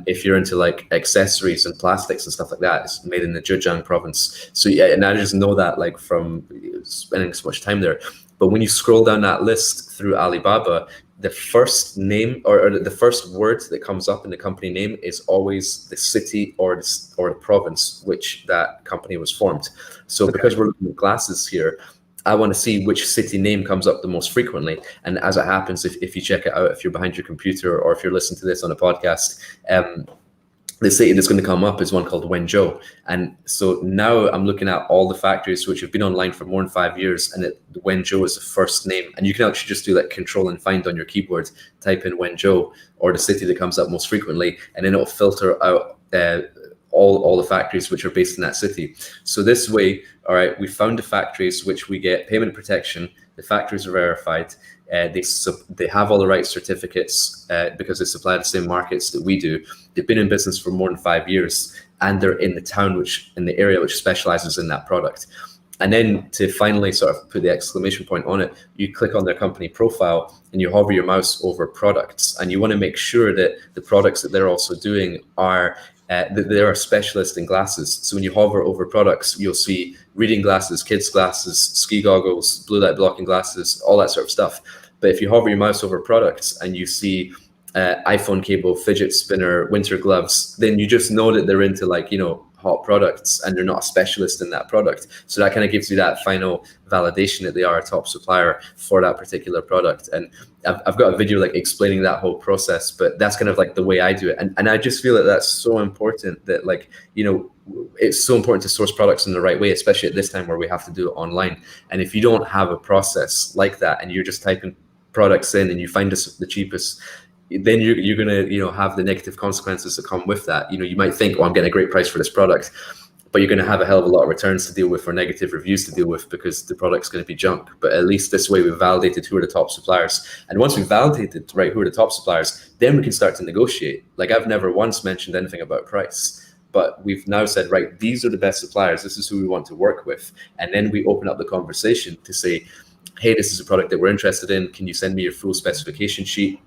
If you're into like accessories and plastics and stuff like that, it's made in the Zhejiang province. So yeah, and I just know that like from spending so much time there. But when you scroll down that list through Alibaba, the first name or the first word that comes up in the company name is always the city or the province which that company was formed. So because we're looking at glasses here, I want to see which city name comes up the most frequently. And as it happens, if you check it out, if you're behind your computer or if you're listening to this on a podcast, the city that's going to come up is one called Wenzhou. And so now I'm looking at all the factories which have been online for more than 5 years, and Wenzhou is the first name. And you can actually just do like control and find on your keyboard, type in Wenzhou or the city that comes up most frequently, and then it'll filter out all the factories which are based in that city. So this way, all right, we found the factories which we get payment protection, the factories are verified, they have all the right certificates because they supply the same markets that we do. They've been in business for more than 5 years, and they're in the area which specializes in that product. And then to finally sort of put the exclamation point on it, you click on their company profile and you hover your mouse over products, and you want to make sure that the products that they're also doing are they're a specialist in glasses. So when you hover over products, you'll see reading glasses, kids glasses, ski goggles, blue light blocking glasses, all that sort of stuff. But if you hover your mouse over products and you see iPhone cable, fidget spinner, winter gloves, then you just know that they're into like, hot products, and they're not a specialist in that product. So that kind of gives you that final validation that they are a top supplier for that particular product. And I've got a video like explaining that whole process, but that's kind of like the way I do it. And I just feel that that's so important, that like, it's so important to source products in the right way, especially at this time where we have to do it online. And if you don't have a process like that, and you're just typing products in and you find the cheapest, then you're going to, have the negative consequences that come with that. You might think, oh, I'm getting a great price for this product, but you're going to have a hell of a lot of returns to deal with or negative reviews to deal with because the product's going to be junk. But at least this way we've validated who are the top suppliers. And once we've validated, right, who are the top suppliers, then we can start to negotiate. Like I've never once mentioned anything about price, but we've now said, right, these are the best suppliers. This is who we want to work with. And then we open up the conversation to say, hey, this is a product that we're interested in. Can you send me your full specification sheet?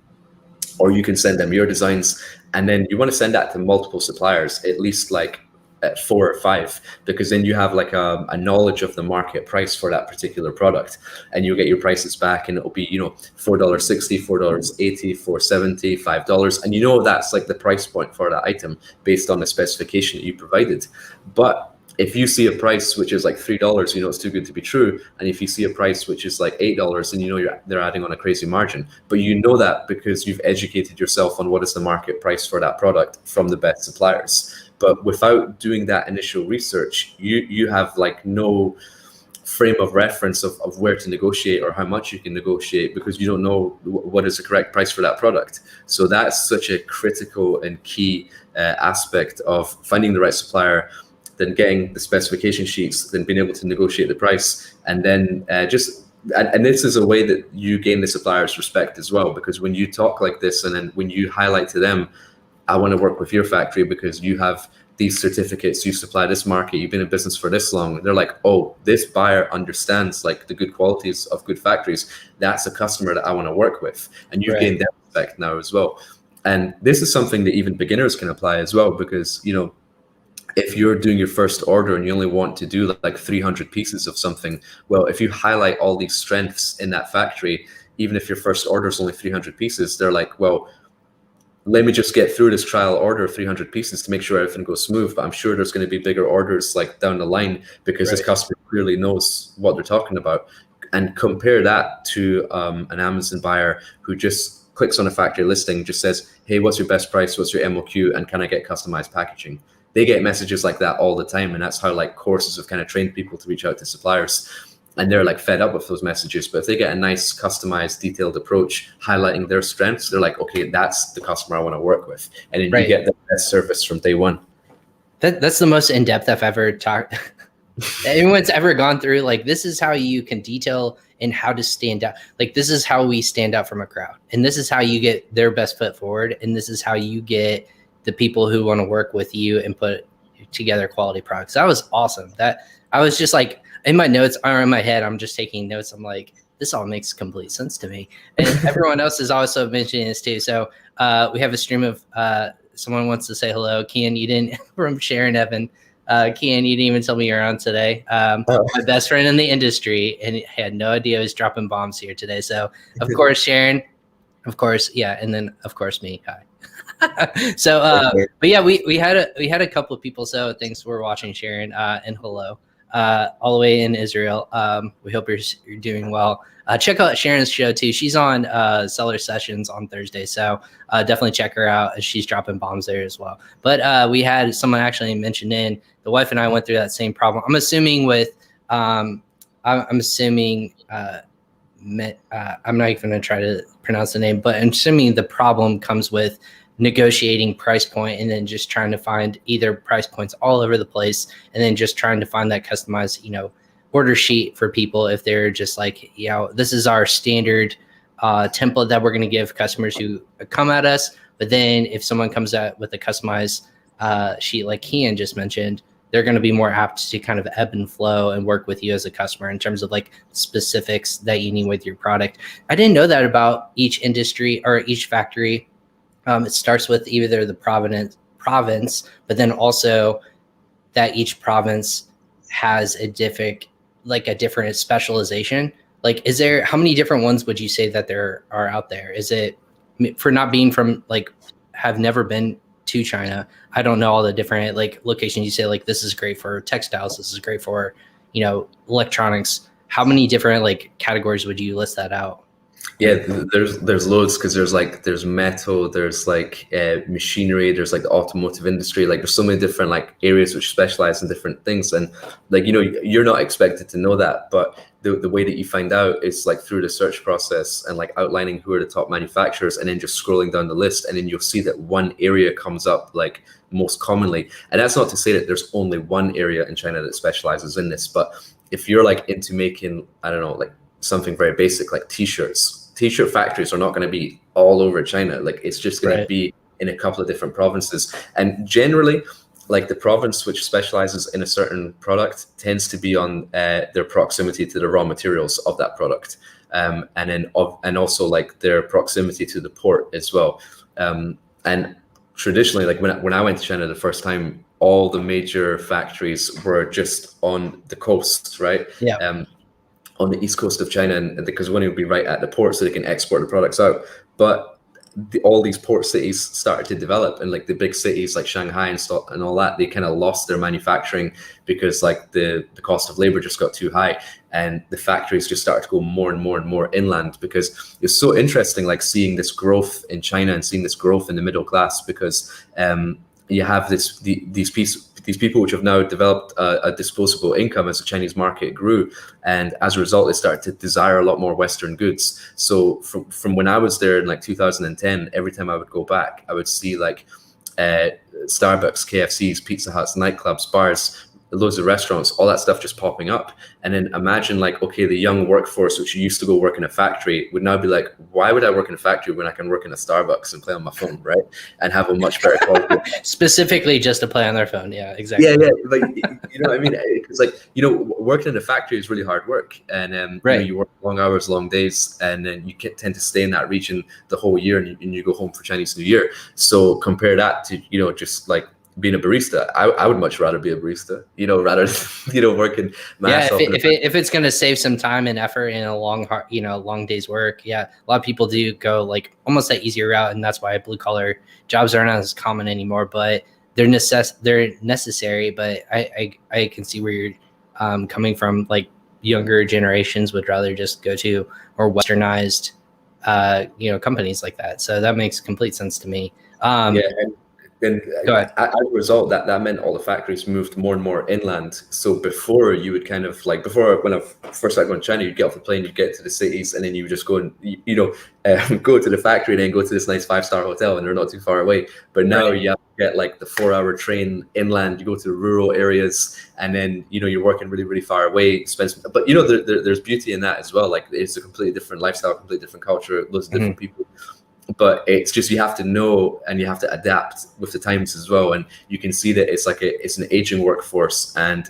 Or you can send them your designs, and then you want to send that to multiple suppliers, at least like at 4 or 5, because then you have like a knowledge of the market price for that particular product, and you'll get your prices back, and it'll be, you know, $4.60, $4.80, $4.70, $5, and you know that's like the price point for that item based on the specification that you provided. But if you see a price which is like $3, you know it's too good to be true. And if you see a price which is like $8, then you know they're adding on a crazy margin. But you know that because you've educated yourself on what is the market price for that product from the best suppliers. But without doing that initial research, you have like no frame of reference of where to negotiate or how much you can negotiate, because you don't know what is the correct price for that product. So that's such a critical and key aspect of finding the right supplier, then getting the specification sheets, then being able to negotiate the price, and then and this is a way that you gain the supplier's respect as well, because when you talk like this, and then when you highlight to them, I want to work with your factory because you have these certificates, you supply this market, you've been in business for this long, they're like, oh, this buyer understands like the good qualities of good factories. That's a customer that I want to work with. And you've gained that respect now as well. And this is something that even beginners can apply as well, because, you know, if you're doing your first order and you only want to do like 300 pieces of something, well, if you highlight all these strengths in that factory, even if your first order is only 300 pieces, they're like, well, let me just get through this trial order of 300 pieces to make sure everything goes smooth. But I'm sure there's going to be bigger orders like down the line, because this customer clearly knows what they're talking about. And compare that to an Amazon buyer who just clicks on a factory listing, just says, hey, what's your best price? What's your MOQ? And can I get customized packaging? They get messages like that all the time. And that's how like courses have kind of trained people to reach out to suppliers. And they're like fed up with those messages. But if they get a nice, customized, detailed approach highlighting their strengths, they're like, okay, that's the customer I want to work with. And then you get the best service from day one. That's the most in-depth I've ever talked. Anyone's ever gone through, like, this is how you can detail and how to stand out. Like, this is how we stand out from a crowd. And this is how you get their best foot forward. And this is how you get the people who want to work with you and put together quality products. That was awesome. That I was just like, in my notes or in my head, I'm just taking notes. I'm like, this all makes complete sense to me. And everyone else is also mentioning this too. So we have a stream of someone wants to say hello. Kian, you didn't, from Sharon Evan. Kian, you didn't even tell me you're on today. My best friend in the industry, and had no idea I was dropping bombs here today. So of course, Sharon, of course, yeah, and then of course me. Hi. So, but yeah, we had a couple of people. So thanks for watching, Sharon, and hello, all the way in Israel. We hope you're doing well. Check out Sharon's show too. She's on Seller Sessions on Thursday, so definitely check her out. She's dropping bombs there as well. But we had someone actually mentioned in, the wife and I went through that same problem. I'm assuming with I'm not even going to try to pronounce the name, but I'm assuming the problem comes with negotiating price point and then just trying to find either price points all over the place, and then just trying to find that customized, order sheet for people if they're just like, this is our standard template that we're going to give customers who come at us. But then if someone comes out with a customized sheet like Kian just mentioned, they're going to be more apt to kind of ebb and flow and work with you as a customer in terms of like specifics that you need with your product. I didn't know that about each industry or each factory. It starts with either the province, but then also that each province has a different specialization. Like, how many different ones would you say that there are out there? Is it, for not being from, like, have never been to China, I don't know all the different like locations. You say like, this is great for textiles, this is great for, electronics. How many different like categories would you list that out? Yeah, there's loads, because there's metal, there's like machinery, there's like the automotive industry. Like there's so many different like areas which specialize in different things, and like you're not expected to know that, but the way that you find out is like through the search process and like outlining who are the top manufacturers, and then just scrolling down the list, and then you'll see that one area comes up like most commonly. And that's not to say that there's only one area in China that specializes in this, but if you're like into making, I don't know, like something very basic like t-shirt factories are not going to be all over China. Like it's just going to be in a couple of different provinces. And generally, like the province which specializes in a certain product tends to be on their proximity to the raw materials of that product, and also like their proximity to the port as well. And traditionally, like when I went to China the first time, all the major factories were just on the coast, right? Yeah. On the east coast of China, and because one would be right at the port, so they can export the products out. But all these port cities started to develop, and like the big cities like Shanghai and all that, they kind of lost their manufacturing because like the cost of labor just got too high, and the factories just started to go more and more and more inland. Because it's so interesting, like seeing this growth in China and seeing this growth in the middle class, because you have these people which have now developed a disposable income as the Chinese market grew, and as a result, they started to desire a lot more Western goods. So from when I was there in like 2010, every time I would go back, I would see like Starbucks, KFCs, Pizza Huts, nightclubs, bars, loads of restaurants, all that stuff just popping up. And then imagine like, okay, the young workforce, which used to go work in a factory, would now be like, why would I work in a factory when I can work in a Starbucks and play on my phone, right? And have a much better quality. Specifically just to play on their phone. Yeah, exactly. Yeah, like, you know what I mean? It's like, you know, working in a factory is really hard work. And right. You know, you work long hours, long days, and then you tend to stay in that region the whole year, and you go home for Chinese New Year. So compare that to, you know, just like being a barista. I would much rather be a barista, you know, rather than, you know, working. Yeah, if it's going to save some time and effort in a long day's work. Yeah, a lot of people do go like almost that easier route, and that's why blue collar jobs aren't as common anymore. But they're necessary. But I can see where you're coming from. Like younger generations would rather just go to more westernized, companies like that. So that makes complete sense to me. And as a result, that meant all the factories moved more and more inland. So before, you would kind of like, when I first started going to China, you'd get off the plane, you'd get to the cities, and then you would just go and, go to the factory and then go to this nice 5-star hotel, and they're not too far away. But now you have to get like the 4-hour train inland, you go to the rural areas, and then, you know, you're working really, really far away, expensive. But, you know, there's beauty in that as well. Like it's a completely different lifestyle, completely different culture, loads of different people. But it's just, you have to know and you have to adapt with the times as well. And you can see that it's an aging workforce, and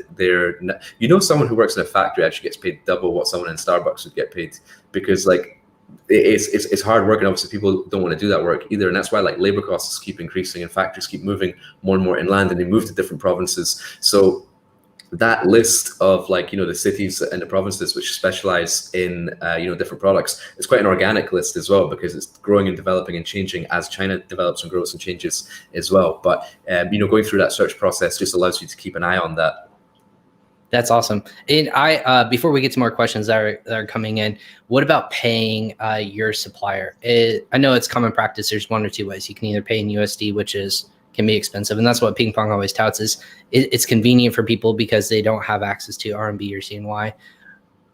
someone who works in a factory actually gets paid double what someone in Starbucks would get paid, because like it's hard work, and obviously people don't want to do that work either. And that's why like labor costs keep increasing and factories keep moving more and more inland, and they move to different provinces. So that list of like, you know, the cities and the provinces which specialize in, different products, it's quite an organic list as well, because it's growing and developing and changing as China develops and grows and changes as well. But, going through that search process just allows you to keep an eye on that. That's awesome. And before we get to more questions that are coming in, what about paying your supplier? I know it's common practice. There's one or two ways. You can either pay in USD, which can be expensive, and that's what PingPong always touts, is it's convenient for people because they don't have access to RMB or CNY.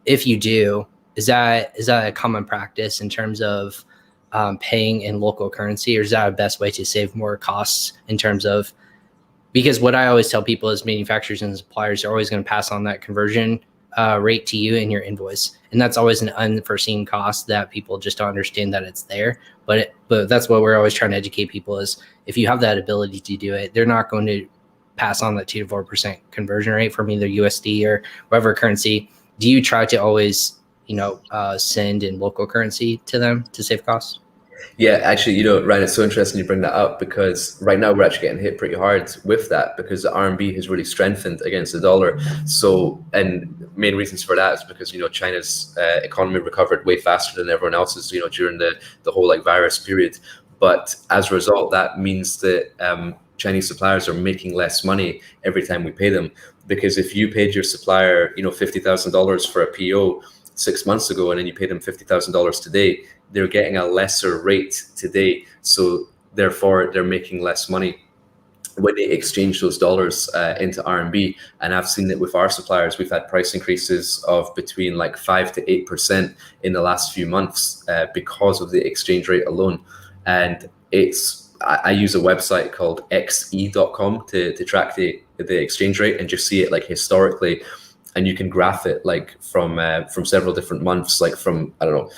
If you do, is that a common practice in terms of paying in local currency, or is that a best way to save more costs in terms of, because what I always tell people is manufacturers and suppliers are always going to pass on that conversion rate to you in your invoice, and that's always an unforeseen cost that people just don't understand that it's there. But that's what we're always trying to educate people is, if you have that ability to do it, they're not going to pass on that 2 to 4% conversion rate from either USD or whatever currency. Do you try to always, send in local currency to them to save costs? Yeah, actually, Ryan, it's so interesting you bring that up, because right now we're actually getting hit pretty hard with that, because the RMB has really strengthened against the dollar. So, and main reasons for that is because, China's economy recovered way faster than everyone else's, during the whole like virus period. But as a result, that means that Chinese suppliers are making less money every time we pay them. Because if you paid your supplier, $50,000 for a PO 6 months ago, and then you pay them $50,000 today, they're getting a lesser rate today. So therefore, they're making less money when they exchange those dollars into RMB. And I've seen that with our suppliers, we've had price increases of between like 5 to 8% in the last few months because of the exchange rate alone. And I use a website called xe.com to track the exchange rate and just see it like historically. And you can graph it like from several different months, like from, I don't know,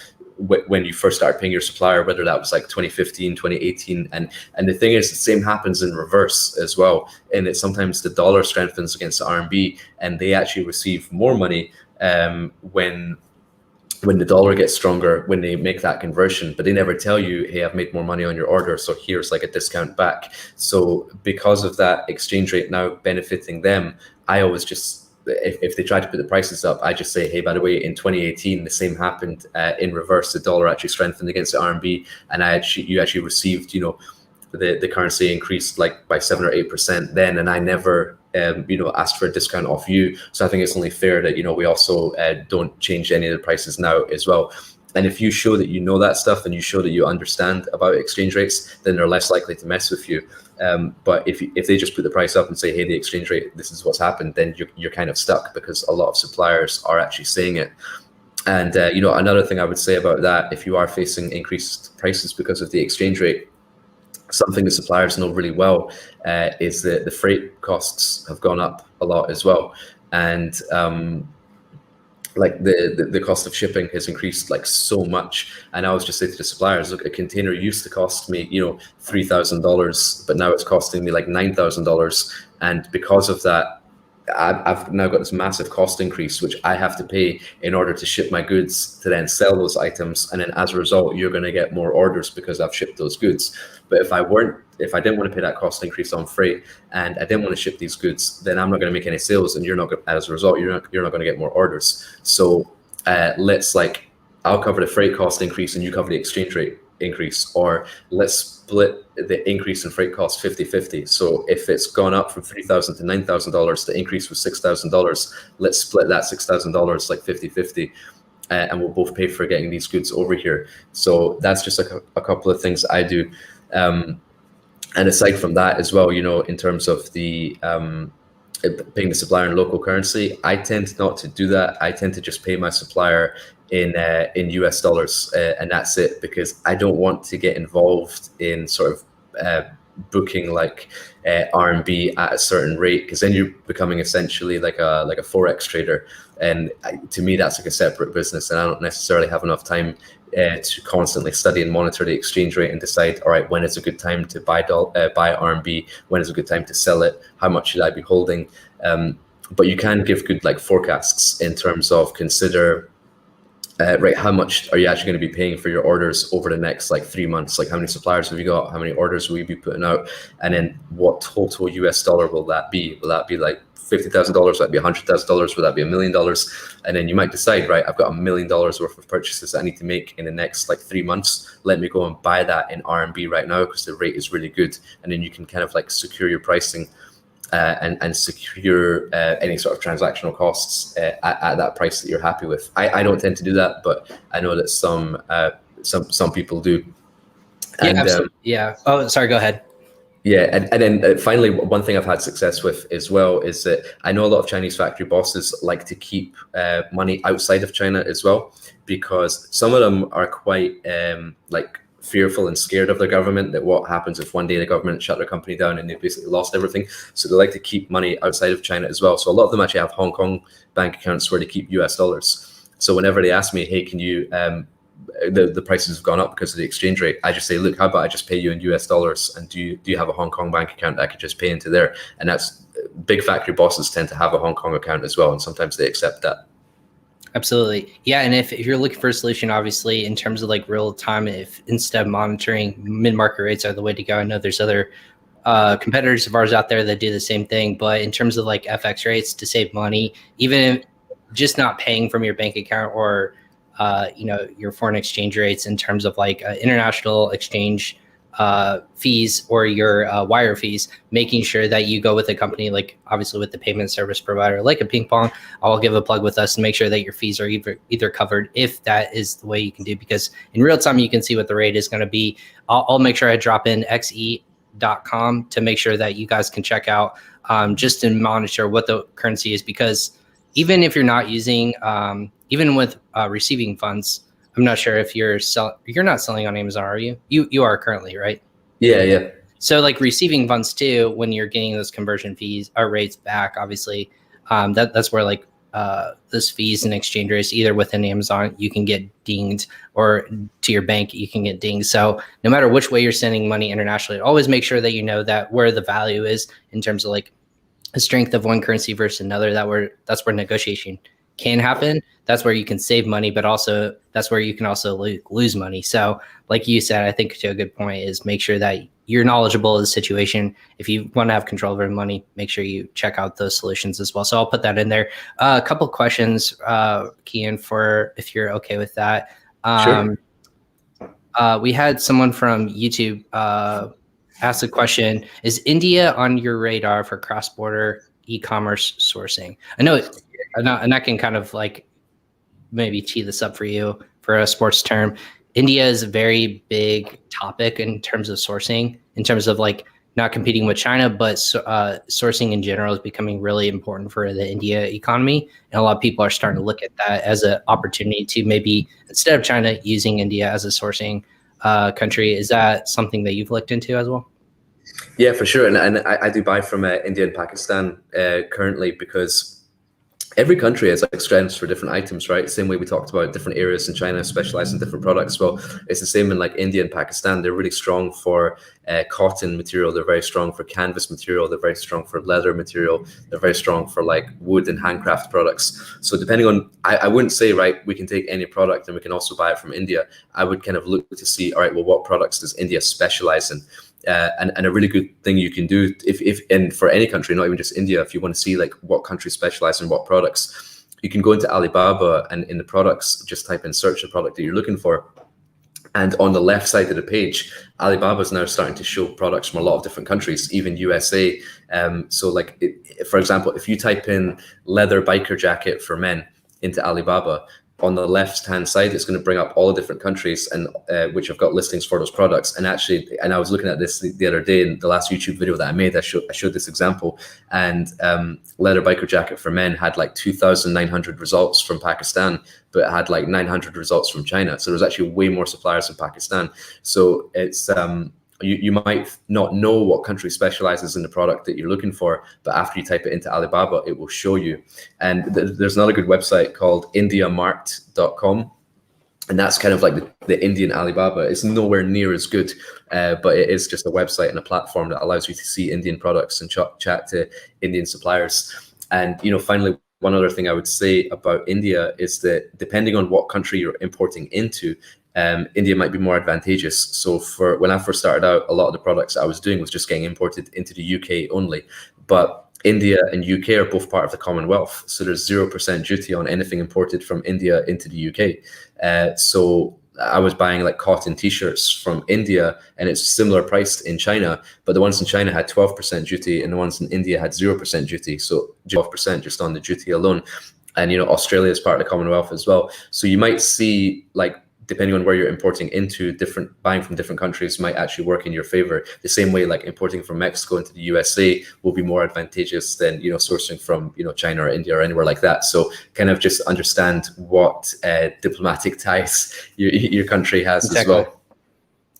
when you first start paying your supplier, whether that was like 2015, 2018. And the thing is, the same happens in reverse as well. And that sometimes the dollar strengthens against the RMB, and they actually receive more money when when the dollar gets stronger, when they make that conversion, but they never tell you, hey, I've made more money on your order, so here's like a discount back. So because of that exchange rate now benefiting them, I always just, if they try to put the prices up, I just say, hey, by the way, in 2018, the same happened in reverse. The dollar actually strengthened against the RMB, and you actually received, the currency increased like by 7 or 8% then, and I never asked for a discount off you. So I think it's only fair that we also don't change any of the prices now as well. And if you show that you know that stuff and you show that you understand about exchange rates, then they're less likely to mess with you. But if they just put the price up and say, hey, the exchange rate, this is what's happened, then you're kind of stuck, because a lot of suppliers are actually saying it. And another thing I would say about that, if you are facing increased prices because of the exchange rate, something the suppliers know really well is that the freight costs have gone up a lot as well. And like the cost of shipping has increased like so much. And I was just saying to the suppliers, look, a container used to cost me, $3,000, but now it's costing me like $9,000. And because of that, I've now got this massive cost increase, which I have to pay in order to ship my goods to then sell those items. And then as a result, you're going to get more orders because I've shipped those goods. But if I didn't want to pay that cost increase on freight and I didn't want to ship these goods, then I'm not going to make any sales, and as a result, you're not going to get more orders. So I'll cover the freight cost increase and you cover the exchange rate increase, or let's split the increase in freight cost 50-50. So if it's gone up from $3,000 to $9,000, the increase was $6,000. Let's split that $6,000 like 50-50. And we'll both pay for getting these goods over here. So that's just a couple of things I do. And aside from that as well, in terms of the paying the supplier in local currency, I tend not to do that. I tend to just pay my supplier in US dollars, and that's it, because I don't want to get involved in sort of booking like RMB at a certain rate, because then you're becoming essentially like a forex trader, and to me that's like a separate business, and I don't necessarily have enough time to constantly study and monitor the exchange rate and decide, all right, when is a good time to buy RMB, when is a good time to sell it, how much should I be holding. But you can give good like forecasts in terms of consider right, how much are you actually going to be paying for your orders over the next like 3 months? Like, how many suppliers have you got? How many orders will you be putting out? And then what total US dollar will that be? Will that be like $50,000? Will that be $100,000? Will that be $1 million? And then you might decide, right, I've got $1 million worth of purchases I need to make in the next like 3 months. Let me go and buy that in RMB right now because the rate is really good. And then you can kind of like secure your pricing and secure any sort of transactional costs at that price that you're happy with. I don't tend to do that, but I know that some people do. And, yeah, absolutely. Yeah. Oh, sorry. Go ahead. Yeah, and then finally, one thing I've had success with as well is that I know a lot of Chinese factory bosses like to keep money outside of China as well, because some of them are quite like fearful and scared of their government, that what happens if one day the government shut their company down and they've basically lost everything. So they like to keep money outside of China as well. So a lot of them actually have Hong Kong bank accounts where they keep US dollars. So whenever they ask me, hey, can you, the prices have gone up because of the exchange rate, I just say, look, how about I just pay you in US dollars? And do you have a Hong Kong bank account that I could just pay into there? And that's, big factory bosses tend to have a Hong Kong account as well. And sometimes they accept that. Absolutely. Yeah. And if you're looking for a solution, obviously, in terms of like real time, if instead of monitoring, mid-market rates are the way to go. I know there's other competitors of ours out there that do the same thing, but in terms of like FX rates to save money, even just not paying from your bank account or, your foreign exchange rates in terms of like international exchange fees or your wire fees, making sure that you go with a company like obviously with the payment service provider like a PingPong. I'll give a plug with us and make sure that your fees are either covered, if that is the way you can do, because in real time you can see what the rate is going to be. I'll make sure I drop in xe.com to make sure that you guys can check out just to monitor what the currency is, because even if you're not using even with receiving funds, I'm not sure if you're not selling on Amazon, are you? You are currently, right? Yeah. So like receiving funds too, when you're getting those conversion fees or rates back, obviously, that's where like those fees and exchange rates, either within Amazon, you can get dinged, or to your bank, you can get dinged. So no matter which way you're sending money internationally, always make sure that you know that where the value is in terms of like the strength of one currency versus another. That's where negotiation can happen. That's where you can save money, but also that's where you can also lose money. So like you said, I think to a good point is make sure that you're knowledgeable of the situation. If you want to have control over money, make sure you check out those solutions as well. So I'll put that in there. A couple questions, Kian, for if you're okay with that. Sure. We had someone from YouTube ask the question, is India on your radar for cross-border e-commerce sourcing? I know, and I can kind of like maybe tee this up for you for a sports term. India is a very big topic in terms of sourcing, in terms of like not competing with China, but sourcing in general is becoming really important for the India economy. And a lot of people are starting to look at that as an opportunity to maybe, instead of China, using India as a sourcing country. Is that something that you've looked into as well? Yeah, for sure. And I do buy from India and Pakistan currently, because every country has like strengths for different items, right? Same way we talked about different areas in China specialize in different products. Well, it's the same in like India and Pakistan. They're really strong for cotton material. They're very strong for canvas material. They're very strong for leather material. They're very strong for like wood and handcraft products. So depending on, I wouldn't say, right, we can take any product and we can also buy it from India. I would kind of look to see, all right, well, what products does India specialize in? And a really good thing you can do if and for any country, not even just India, if you want to see like what countries specialize in what products, you can go into Alibaba and in the products, just type in search the product that you're looking for. And on the left side of the page, Alibaba is now starting to show products from a lot of different countries, even USA. So like, for example, if you type in leather biker jacket for men into Alibaba, on the left-hand side, it's going to bring up all the different countries and which have got listings for those products. And actually, and I was looking at this the other day in the last YouTube video that I made, I showed this example, and leather biker jacket for men had like 2,900 results from Pakistan, but it had like 900 results from China. So there's actually way more suppliers in Pakistan. So it's you might not know what country specializes in the product that you're looking for, but after you type it into Alibaba, it will show you. And there's another good website called indiamart.com. And that's kind of like the Indian Alibaba. It's nowhere near as good, but it is just a website and a platform that allows you to see Indian products and chat to Indian suppliers. And, you know, finally, one other thing I would say about India is that depending on what country you're importing into, India might be more advantageous. So for when I first started out, a lot of the products I was doing was just getting imported into the UK only. But India and UK are both part of the Commonwealth. So there's 0% duty on anything imported from India into the UK. So I was buying like cotton t-shirts from India and it's similar priced in China, but the ones in China had 12% duty and the ones in India had 0% duty. So 12% just on the duty alone. And, you know, Australia is part of the Commonwealth as well. So you might see, like, depending on where you're importing into, buying from different countries might actually work in your favor. The same way, like importing from Mexico into the USA will be more advantageous than, you know, sourcing from, you know, China or India or anywhere like that. So kind of just understand what diplomatic ties your country has exactly. As well.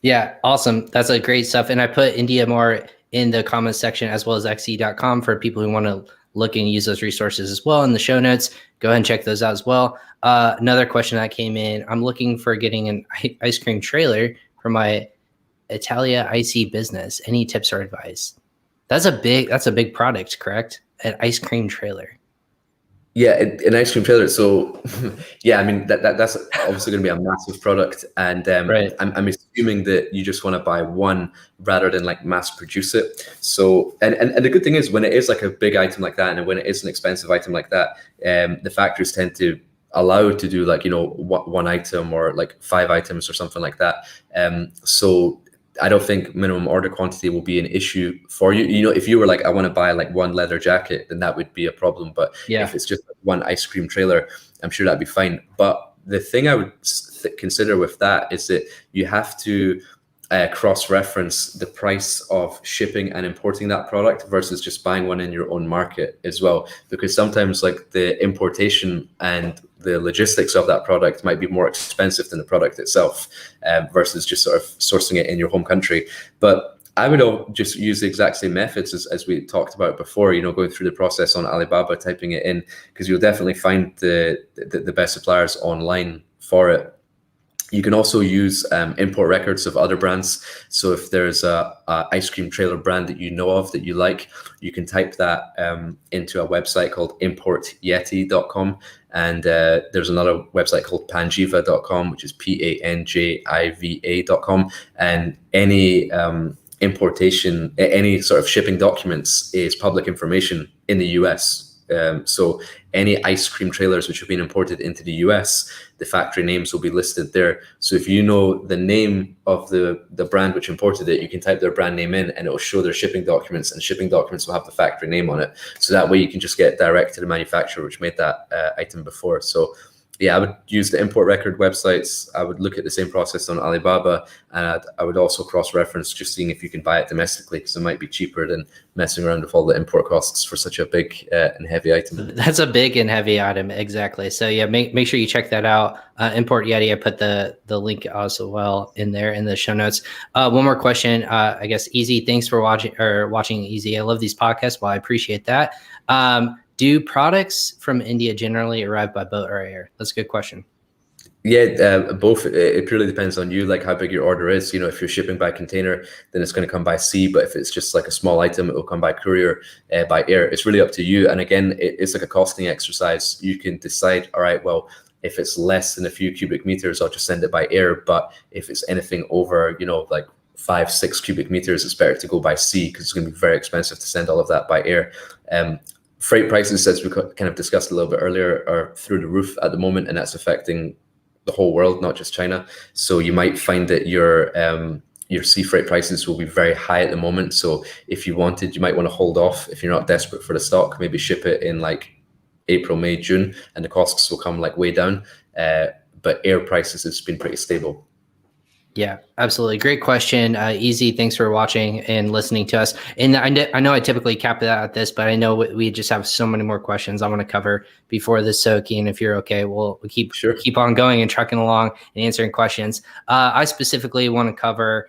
Yeah, awesome. That's a great stuff. And I put India more in the comments section as well as xe.com for people who want to look and use those resources as well in the show notes. Go ahead and check those out as well. Another question that came in, I'm looking for getting an ice cream trailer for my Italia IC business. Any tips or advice? That's a big product, correct? An ice cream trailer. Yeah, an ice cream trailer. So yeah, I mean, that's obviously going to be a massive product. And right. I'm assuming that you just want to buy one rather than like mass produce it. So, and the good thing is when it is like a big item like that, and when it is an expensive item like that, the factories tend to allow to do like, you know, one item or like 5 items or something like that. So I don't think minimum order quantity will be an issue for you. You know, if you were like, I want to buy like one leather jacket, then that would be a problem. But yeah, if it's just one ice cream trailer, I'm sure that'd be fine. But the thing I would consider with that is that you have to cross-reference the price of shipping and importing that product versus just buying one in your own market as well. Because sometimes like the importation and the logistics of that product might be more expensive than the product itself versus just sort of sourcing it in your home country. But I would just use the exact same methods as we talked about before, you know, going through the process on Alibaba, typing it in, because you'll definitely find the best suppliers online for it. You can also use import records of other brands. So if there's a ice cream trailer brand that you know of that you like, you can type that into a website called importyeti.com. And there's another website called panjiva.com, which is panjiva.com. And any importation, any sort of shipping documents is public information in the US. So any ice cream trailers which have been imported into the US, the factory names will be listed there. So if you know the name of the brand which imported it, you can type their brand name in and it will show their shipping documents, and shipping documents will have the factory name on it. So that way you can just get direct to the manufacturer which made that item before. So yeah, I would use the import record websites. I would look at the same process on Alibaba, and I would also cross-reference just seeing if you can buy it domestically, because it might be cheaper than messing around with all the import costs for such a big and heavy item. That's a big and heavy item, exactly. So yeah, make sure you check that out. Import Yeti, I put the link as well in there in the show notes. One more question, I guess, Easy. Thanks for watching Easy. I love these podcasts. Well, I appreciate that. Do products from India generally arrive by boat or air? That's a good question. Yeah, both. It purely depends on you, like how big your order is. You know, if you're shipping by container, then it's going to come by sea. But if it's just like a small item, it will come by courier, by air. It's really up to you. And again, it's like a costing exercise. You can decide, all right, well, if it's less than a few cubic meters, I'll just send it by air. But if it's anything over, you know, like 5-6 cubic meters, it's better to go by sea, because it's going to be very expensive to send all of that by air. Freight prices, as we kind of discussed a little bit earlier, are through the roof at the moment, and that's affecting the whole world, not just China. So you might find that your sea freight prices will be very high at the moment. So if you wanted, you might want to hold off if you're not desperate for the stock. Maybe ship it in like April, May, June, and the costs will come like way down. But air prices has been pretty stable. Yeah, absolutely. Great question. Easy. Thanks for watching and listening to us. And I know I typically cap that at this, but I know we just have so many more questions I want to cover before this. So Kian, if you're okay, we'll keep on going and trucking along and answering questions. I specifically want to cover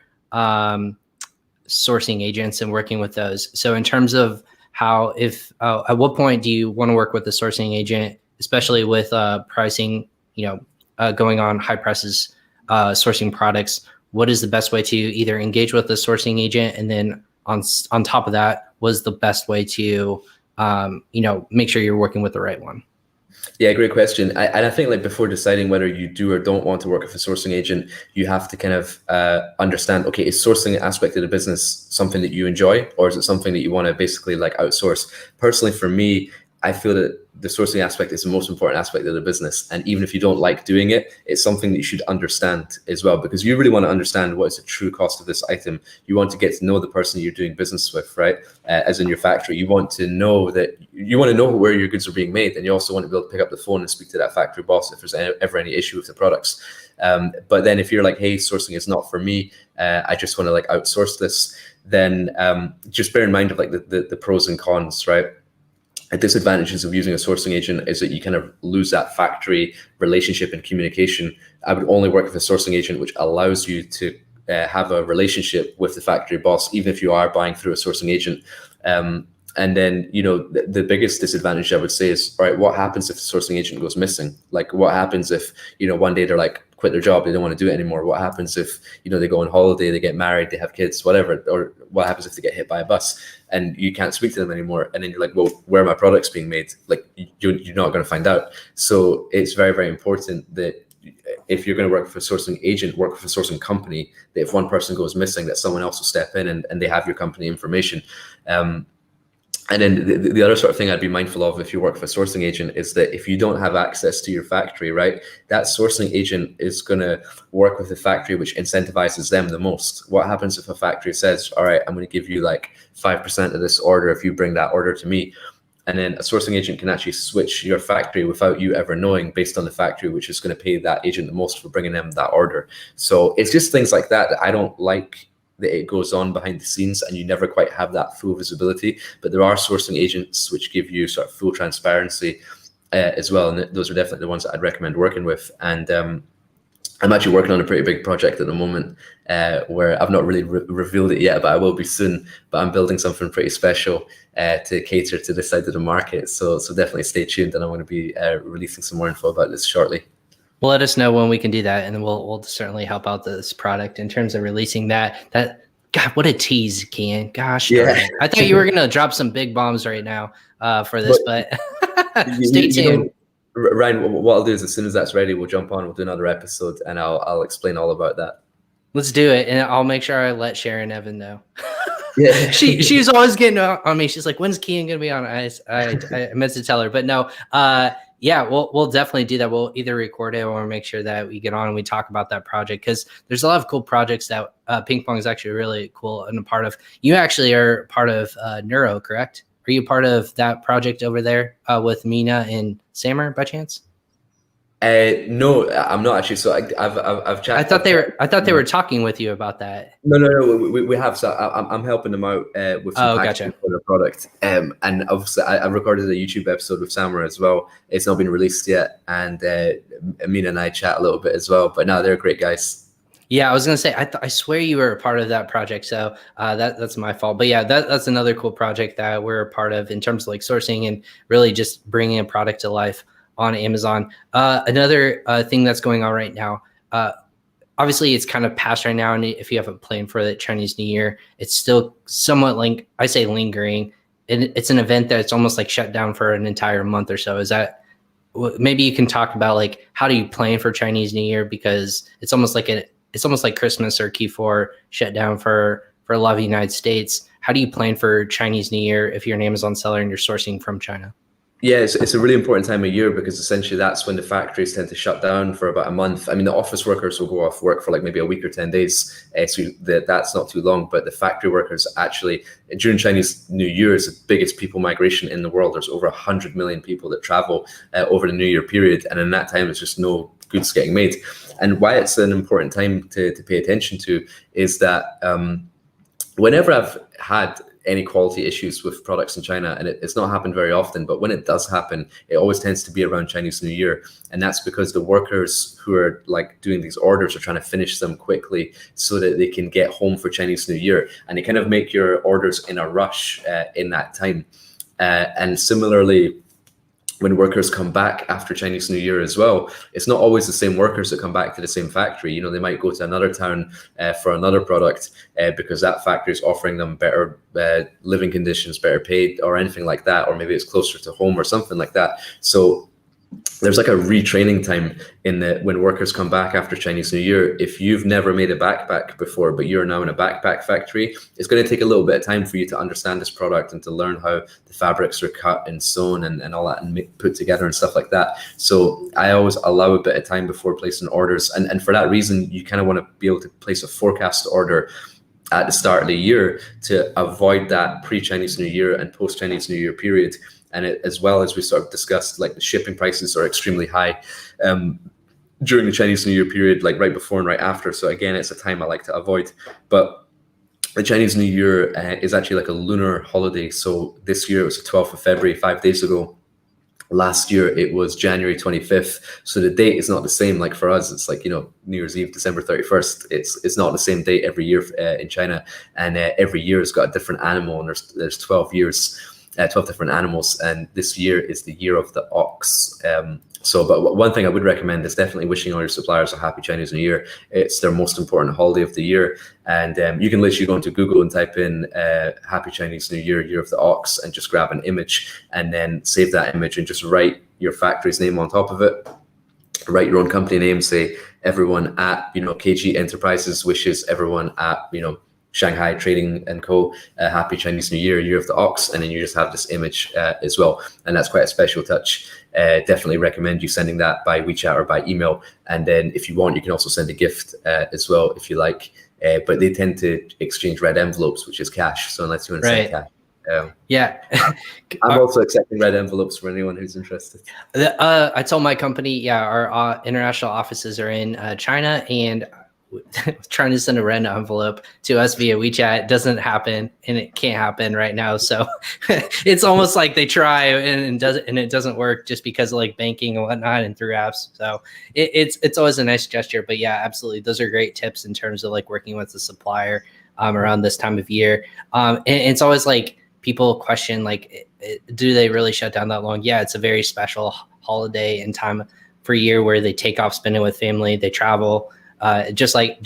sourcing agents and working with those. So in terms of how, if at what point do you want to work with the sourcing agent, especially with pricing, going on high prices, sourcing products, what is the best way to either engage with the sourcing agent, and then on top of that, was the best way to make sure you're working with the right one? Yeah, great question. I think like before deciding whether you do or don't want to work with a sourcing agent, you have to kind of understand, okay, is sourcing aspect of the business something that you enjoy, or is it something that you want to basically like outsource? Personally, for me, I feel that the sourcing aspect is the most important aspect of the business. And even if you don't like doing it, it's something that you should understand as well, because you really want to understand what is the true cost of this item. You want to get to know the person you're doing business with, right? As in your factory, you want to know where your goods are being made. And you also want to be able to pick up the phone and speak to that factory boss if there's ever any issue with the products. But then if you're like, hey, sourcing is not for me, I just want to like outsource this, then just bear in mind of like the pros and cons, right? The disadvantages of using a sourcing agent is that you kind of lose that factory relationship and communication. I would only work with a sourcing agent which allows you to have a relationship with the factory boss, even if you are buying through a sourcing agent. And then, the biggest disadvantage I would say is, all right, what happens if the sourcing agent goes missing? Like, what happens if, one day they're like, quit their job, they don't want to do it anymore? What happens if, they go on holiday, they get married, they have kids, whatever? Or what happens if they get hit by a bus and you can't speak to them anymore? And then you're like, well, where are my products being made? Like, you're not going to find out. So it's very, very important that if you're going to work with a sourcing agent, work with a sourcing company, that if one person goes missing, that someone else will step in and they have your company information. And then the other sort of thing I'd be mindful of if you work with a sourcing agent is that if you don't have access to your factory, right, that sourcing agent is going to work with the factory which incentivizes them the most. What happens if a factory says, all right, I'm going to give you like 5% of this order if you bring that order to me? And then a sourcing agent can actually switch your factory without you ever knowing, based on the factory which is going to pay that agent the most for bringing them that order. So it's just things like that I don't like, that it goes on behind the scenes and you never quite have that full visibility. But there are sourcing agents which give you sort of full transparency as well. And those are definitely the ones that I'd recommend working with. And I'm actually working on a pretty big project at the moment where I've not really revealed it yet, but I will be soon. But I'm building something pretty special to cater to this side of the market. So definitely stay tuned, and I'm going to be releasing some more info about this shortly. Well, let us know when we can do that, and then we'll certainly help out this product in terms of releasing that. God, what a tease, Kian. Gosh, yeah. I thought you were going to drop some big bombs right now for this, but stay tuned. Ryan, what I'll do is as soon as that's ready, we'll jump on, we'll do another episode, and I'll explain all about that. Let's do it, and I'll make sure I let Sharon Evan know. Yeah, she's always getting on me. She's like, "When's Kian gonna be on?" I meant to tell her, but no. Yeah, we'll definitely do that. We'll either record it or make sure that we get on and we talk about that project, because there's a lot of cool projects that Ping Pong is actually really cool and a part of. You actually are part of Neuro, correct? Are you part of that project over there with Mina and Samer by chance? No, I'm not actually. So I've chatted. I thought they were talking with you about that. No. We have. So I'm helping them out with some packaging for their product. And obviously I recorded a YouTube episode with Samer as well. It's not been released yet, and Amina and I chat a little bit as well. But no, they're great guys. Yeah, I was gonna say I swear you were a part of that project, so that's my fault. But yeah, that's another cool project that we're a part of in terms of like sourcing and really just bringing a product to life on Amazon. Another thing that's going on right now, obviously it's kind of past right now, and if you have a plan for the Chinese New Year, it's still somewhat lingering, and it's an event that's almost like shut down for an entire month or so. Is that, maybe you can talk about like how do you plan for Chinese New Year, because it's almost like Christmas or Q4 shut down for a lot of the United States. How do you plan for Chinese New Year if you're an Amazon seller and you're sourcing from China? Yeah, it's a really important time of year, because essentially that's when the factories tend to shut down for about a month. I mean, the office workers will go off work for like maybe a week or 10 days. So that's not too long. But the factory workers actually, during Chinese New Year, is the biggest people migration in the world. There's over 100 million people that travel over the New Year period. And in that time, there's just no goods getting made. And why it's an important time to pay attention to is that whenever I've had any quality issues with products in China, and it's not happened very often, but when it does happen, it always tends to be around Chinese New Year. And that's because the workers who are like doing these orders are trying to finish them quickly so that they can get home for Chinese New Year. And they kind of make your orders in a rush in that time. And similarly, when workers come back after Chinese New Year as well, it's not always the same workers that come back to the same factory. You know, they might go to another town for another product because that factory is offering them better living conditions, better paid, or anything like that, or maybe it's closer to home or something like that. So there's like a retraining time when workers come back after Chinese New Year. If you've never made a backpack before, but you're now in a backpack factory, it's going to take a little bit of time for you to understand this product and to learn how the fabrics are cut and sewn and all that and put together and stuff like that. So I always allow a bit of time before placing orders. And for that reason, you kind of want to be able to place a forecast order at the start of the year to avoid that pre-Chinese New Year and post-Chinese New Year period. And as well as we sort of discussed, like the shipping prices are extremely high during the Chinese New Year period, like right before and right after. So again, it's a time I like to avoid. But the Chinese New Year is actually like a lunar holiday. So this year it was the 12th of February, 5 days ago. Last year it was January 25th. So the date is not the same. Like for us, it's like, you know, New Year's Eve, December 31st. It's not the same date every year in China. And every year has got a different animal, and there's 12 years. 12 different animals, and this year is the year of the ox. But one thing I would recommend is definitely wishing all your suppliers a happy Chinese New Year. It's their most important holiday of the year, and you can literally go into Google and type in happy Chinese New Year, year of the ox, and just grab an image and then save that image and just write your factory's name on top of it. Write your own company name, say everyone at, you know, KG Enterprises wishes everyone at, you know, Shanghai Trading and Co. Happy Chinese New Year, year of the ox, and then you just have this image as well, and that's quite a special touch. Definitely recommend you sending that by WeChat or by email, and then if you want, you can also send a gift as well if you like. But they tend to exchange red envelopes, which is cash. So unless you want to send cash. Yeah. I'm also accepting red envelopes for anyone who's interested. I told my company, our international offices are in China, and trying to send a red envelope to us via WeChat doesn't happen, and it can't happen right now. So it's almost like they try and it doesn't work just because of like banking and whatnot and through apps. So it's always a nice gesture. But yeah, absolutely, those are great tips in terms of like working with the supplier around this time of year. And it's always like people question like, do they really shut down that long? Yeah, it's a very special holiday and time for year where they take off spending with family, they travel. Just like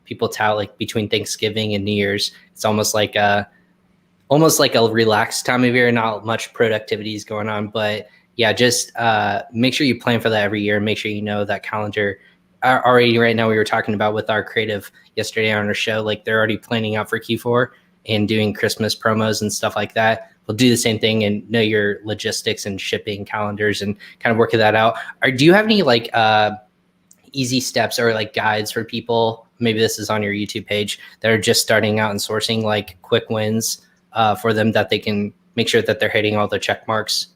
people tout like between Thanksgiving and New Year's, it's almost like a relaxed time of year. Not much productivity is going on, but yeah, just make sure you plan for that every year. Make sure you know that calendar. Already right now, we were talking about with our creative yesterday on our show, like they're already planning out for Q4 and doing Christmas promos and stuff like that. We'll do the same thing and know your logistics and shipping calendars and kind of working that out. Do you have any like easy steps or like guides for people? Maybe this is on your YouTube page that are just starting out and sourcing, like quick wins for them that they can make sure that they're hitting all the check marks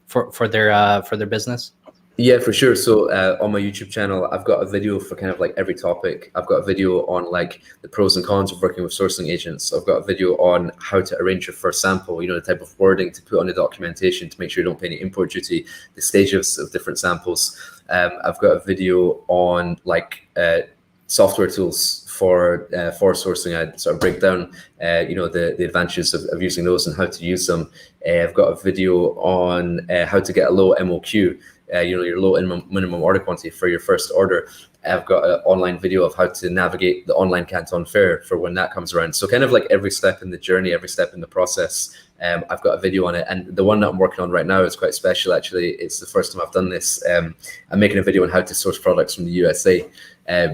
for their business. Yeah, for sure. So on my YouTube channel, I've got a video for kind of like every topic. I've got a video on like the pros and cons of working with sourcing agents. I've got a video on how to arrange your first sample, the type of wording to put on the documentation to make sure you don't pay any import duty, the stages of different samples. I've got a video on like software tools for sourcing. I sort of break down, the advantages of using those and how to use them. I've got a video on how to get a low MOQ. Your low minimum order quantity for your first order. I've got an online video of how to navigate the online Canton Fair for when that comes around. So kind of like every step in the journey, every step in the process, I've got a video on it. And the one that I'm working on right now is quite special, actually. It's the first time I've done this. I'm making a video on how to source products from the USA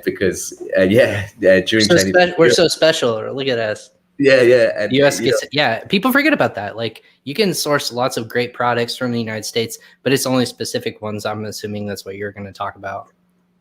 because, during Chinese... We're so special. Look at us. Yeah. And, US gets people forget about that. Like you can source lots of great products from the United States, but it's only specific ones. I'm assuming that's what you're going to talk about.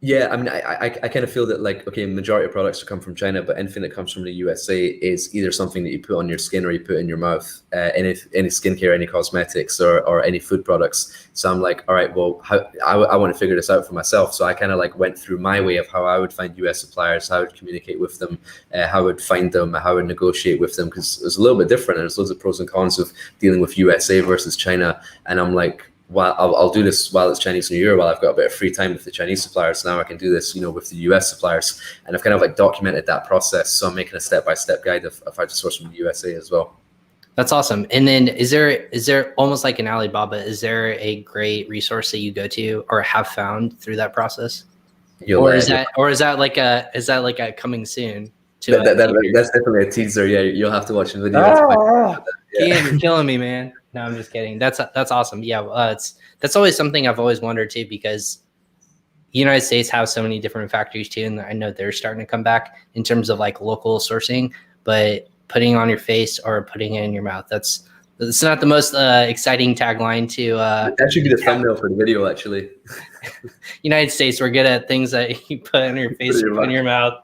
Yeah, I mean, I kind of feel that like, okay, majority of products come from China, but anything that comes from the USA is either something that you put on your skin or you put in your mouth, any skincare, any cosmetics or any food products. So I'm like, all right, well, I want to figure this out for myself. So I kind of like went through my way of how I would find US suppliers, how I would communicate with them, how I would find them, how I would negotiate with them, because it's a little bit different. And there's loads of pros and cons of dealing with USA versus China. And I'm like, well, I'll do this while it's Chinese New Year, while I've got a bit of free time with the Chinese suppliers. Now I can do this, with the US suppliers. And I've kind of like documented that process. So I'm making a step-by-step guide of how to source from the USA as well. That's awesome. And then is there almost like an Alibaba, is there a great resource that you go to or have found through that process? Is that like a coming soon? That's definitely a teaser. Yeah, you'll have to watch the video. Kian, you're killing me, man. No, I'm just kidding. That's awesome. Yeah, that's always something I've always wondered too, because the United States have so many different factories too, and I know they're starting to come back in terms of like local sourcing. But putting on your face or putting it in your mouth, that's not the most exciting tagline to. That should be the thumbnail for the video, actually. United States, we're good at things that you put on your face or in your mouth.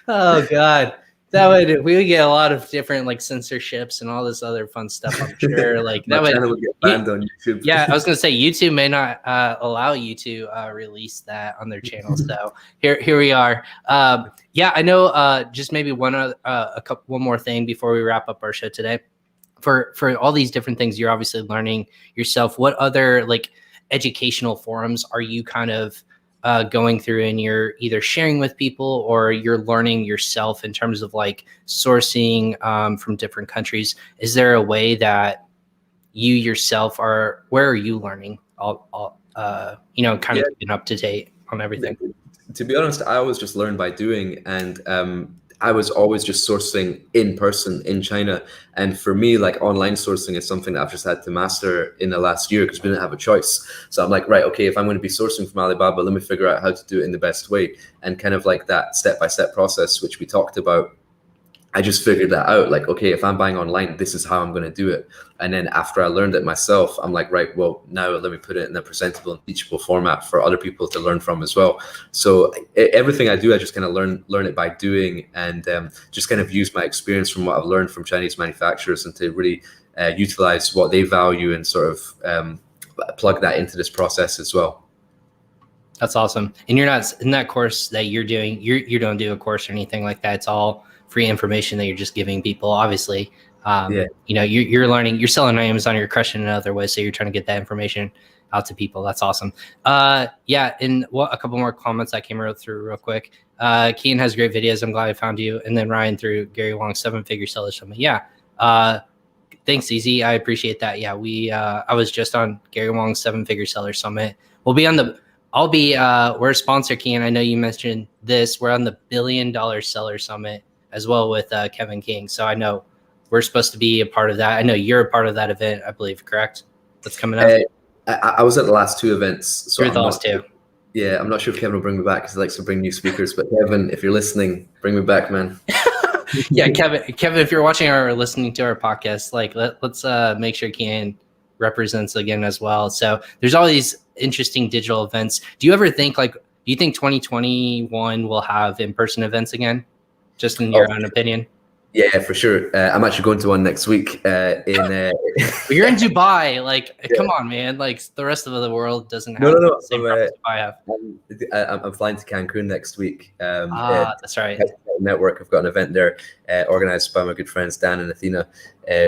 Oh God. We would get a lot of different like censorships and all this other fun stuff, I'm sure. Like that would get banned on YouTube. Yeah, I was gonna say YouTube may not allow you to release that on their channel. So here we are. I know. Just maybe one more thing before we wrap up our show today. For all these different things, you're obviously learning yourself. What other like educational forums are you kind of going through and you're either sharing with people or you're learning yourself in terms of like sourcing from different countries? Is there a way that you yourself where are you learning kind of keeping up to date on everything? To be honest, I always just learn by doing, and I was always just sourcing in person in China. And for me, like online sourcing is something that I've just had to master in the last year because we didn't have a choice. So I'm like, right, okay, if I'm going to be sourcing from Alibaba, let me figure out how to do it in the best way. And kind of like that step-by-step process, which we talked about, I just figured that out. Like, okay, if I'm buying online, this is how I'm going to do it. And then after I learned it myself, I'm like, right, well, now let me put it in a presentable and teachable format for other people to learn from as well. So everything I do, I just kind of learn it by doing, and just kind of use my experience from what I've learned from Chinese manufacturers and to really utilize what they value and sort of plug that into this process as well. That's awesome. And you're not in that course that you're doing, you don't do a course or anything like that. It's all free information that you're just giving people. Obviously, you're learning, you're selling on Amazon, you're crushing in other ways. So you're trying to get that information out to people. That's awesome. And a couple more comments I came through real quick. Kian has great videos. I'm glad I found you. And then Ryan through Gary Wong's 7-Figure Seller Summit. Thanks, Easy. I appreciate that. Yeah, I was just on Gary Wong's 7-Figure Seller Summit. We're a sponsor, Kian. I know you mentioned this. We're on the $1 Billion Seller Summit as well with Kevin King. So I know we're supposed to be a part of that. I know you're a part of that event, I believe, correct? that's coming up? I was at the last 2 events. So I'm not sure if Kevin will bring me back because he likes to bring new speakers. But Kevin, if you're listening, bring me back, man. Yeah, Kevin, if you're watching or listening to our podcast, like let's make sure Kian represents again as well. So there's all these interesting digital events. Do you ever think do you think 2021 will have in-person events again? Just in your own opinion? Yeah, for sure. I'm actually going to one next week. You're in Dubai. Come on, man. The rest of the world doesn't have the same problems I have. I'm flying to Cancun next week. That's right. Network. I've got an event there organized by my good friends Dan and Athena.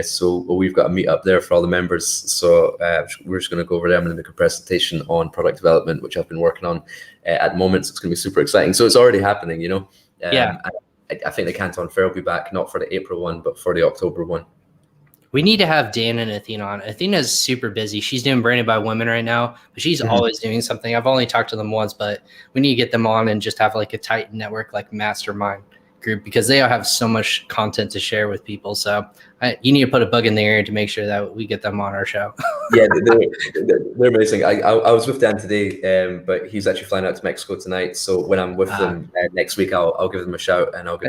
So we've got a meet up there for all the members. So we're just going to go over there. I'm going to make a presentation on product development, which I've been working on at the moment. So it's going to be super exciting. So it's already happening, I think the Canton Fair will be back, not for the April one, but for the October one. We need to have Dan and Athena on. Athena's super busy. She's doing Branded by Women right now, but she's always doing something. I've only talked to them once, but we need to get them on and just have a tight network, mastermind group, because they all have so much content to share with people. So you need to put a bug in the air to make sure that we get them on our show. Yeah, they're amazing. I was with Dan today, but he's actually flying out to Mexico tonight. So when I'm with them next week, I'll give them a shout and I'll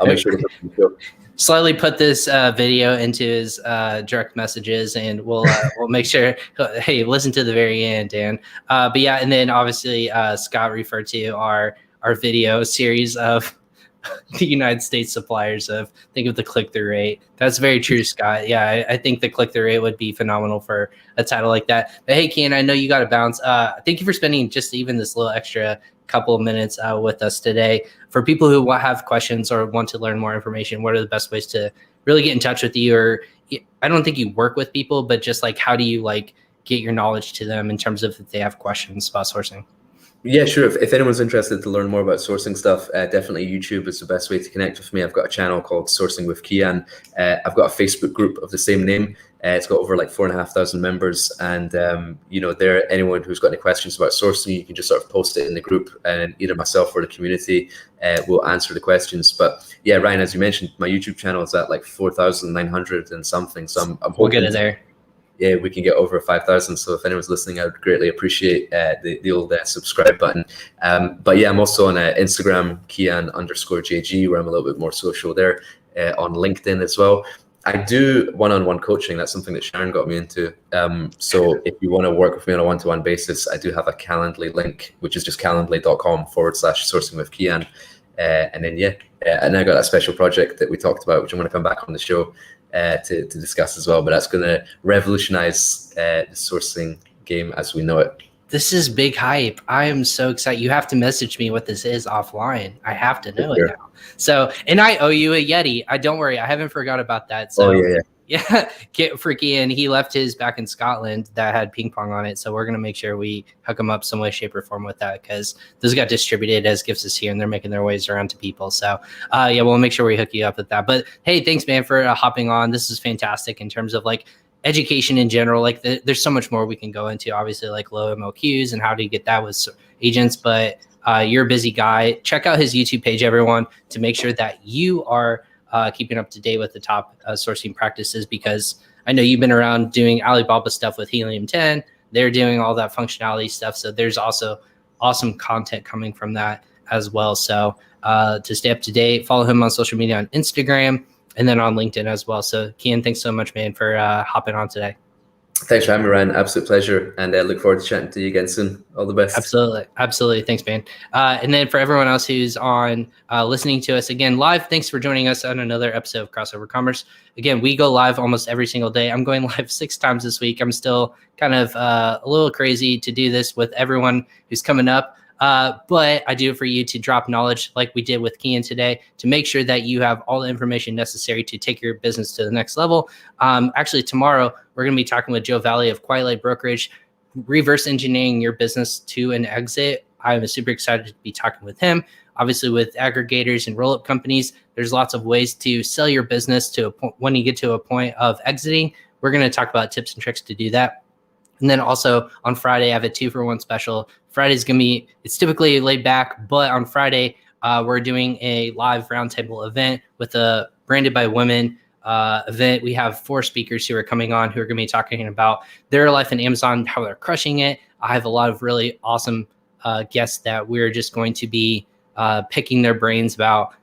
make sure to put them through. Slightly put this video into his direct messages, and we'll make sure. Hey, listen to the very end, Dan. But yeah, and then obviously Scott referred to our video series of the United States suppliers of think of the click-through rate. That's very true, Scott. Yeah, I think the click-through rate would be phenomenal for a title like that. But hey, Kian, I know you got to bounce. Thank you for spending just even this little extra couple of minutes with us today. For people who have questions or want to learn more information, what are the best ways to really get in touch with you? Or I don't think you work with people, but just how do you get your knowledge to them in terms of if they have questions about sourcing? Yeah, sure. If anyone's interested to learn more about sourcing stuff, definitely YouTube is the best way to connect with me. I've got a channel called Sourcing with Kian. I've got a Facebook group of the same name. It's got over 4,500 members, and there, anyone who's got any questions about sourcing, you can just sort of post it in the group, and either myself or the community will answer the questions. But yeah, Ryan, as you mentioned, my YouTube channel is at 4,900 and something. So I'm hoping we'll get it there. Yeah, we can get over 5,000. So if anyone's listening, I would greatly appreciate the old subscribe button. But yeah, I'm also on Instagram, Kian_JG, where I'm a little bit more social there, on LinkedIn as well. I do one-on-one coaching. That's something that Sharon got me into. So if you want to work with me on a one-to-one basis, I do have a Calendly link, which is just calendly.com/sourcing with Kian. And then, and I got that special project that we talked about, which I'm going to come back on the show to discuss as well. But that's going to revolutionize the sourcing game as we know it. This is big hype. I am so excited. You have to message me what this is offline. I have to know it now. So, and I owe you a Yeti. Don't worry. I haven't forgot about that. So, yeah. For Kian, he left his back in Scotland that had ping pong on it. So we're going to make sure we hook him up some way, shape, or form with that, because those got distributed as gifts this year and they're making their ways around to people. So, we'll make sure we hook you up with that. But hey, thanks, man, for hopping on. This is fantastic in terms of education in general. There's so much more we can go into, obviously, low MOQs and how do you get that with agents. But you're a busy guy. Check out his YouTube page, everyone, to make sure that you are keeping up to date with the top sourcing practices, because I know you've been around doing Alibaba stuff with Helium 10. They're doing all that functionality stuff. So there's also awesome content coming from that as well. So to stay up to date, follow him on social media on Instagram and then on LinkedIn as well. So Kian, thanks so much, man, for hopping on today. Thanks for having me, Ryan. Absolute pleasure. And look forward to chatting to you again soon. All the best. Absolutely. Thanks, man. And then for everyone else who's on listening to us again live, thanks for joining us on another episode of Crossover Commerce. Again, we go live almost every single day. I'm going live 6 times this week. I'm still kind of a little crazy to do this with everyone who's coming up. But I do it for you to drop knowledge like we did with Kian today, to make sure that you have all the information necessary to take your business to the next level. Actually, tomorrow, we're going to be talking with Joe Valley of Quiet Light Brokerage, reverse engineering your business to an exit. I'm super excited to be talking with him. Obviously, with aggregators and roll-up companies, there's lots of ways to sell your business to a point when you get to a point of exiting. We're going to talk about tips and tricks to do that. And then also on Friday, I have a 2-for-1 special. Friday's going to be, it's typically laid back, but on Friday, we're doing a live roundtable event with a Branded by Women event. We have 4 speakers who are coming on who are going to be talking about their life in Amazon, how they're crushing it. I have a lot of really awesome guests that we're just going to be picking their brains about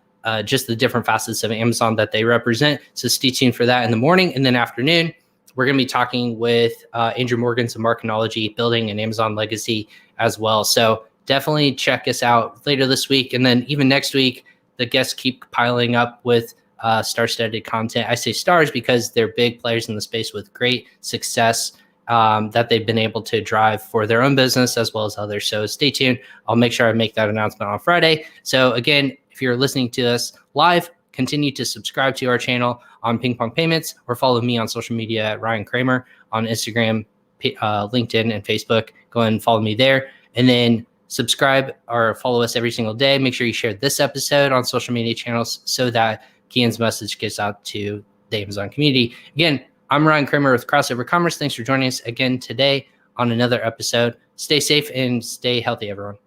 just the different facets of Amazon that they represent. So stay tuned for that in the morning. And then afternoon, we're going to be talking with Andrew Morgans of Markenology, building an Amazon legacy as well. So definitely check us out later this week. And then even next week, the guests keep piling up with star-studded content. I say stars because they're big players in the space with great success that they've been able to drive for their own business as well as others. So stay tuned. I'll make sure I make that announcement on Friday. So again, if you're listening to us live, continue to subscribe to our channel on PingPong Payments or follow me on social media at Ryan Cramer on Instagram, LinkedIn, and Facebook. Go ahead and follow me there. And then subscribe or follow us every single day. Make sure you share this episode on social media channels so that Kian's message gets out to the Amazon community. Again, I'm Ryan Cramer with Crossover Commerce. Thanks for joining us again today on another episode. Stay safe and stay healthy, everyone.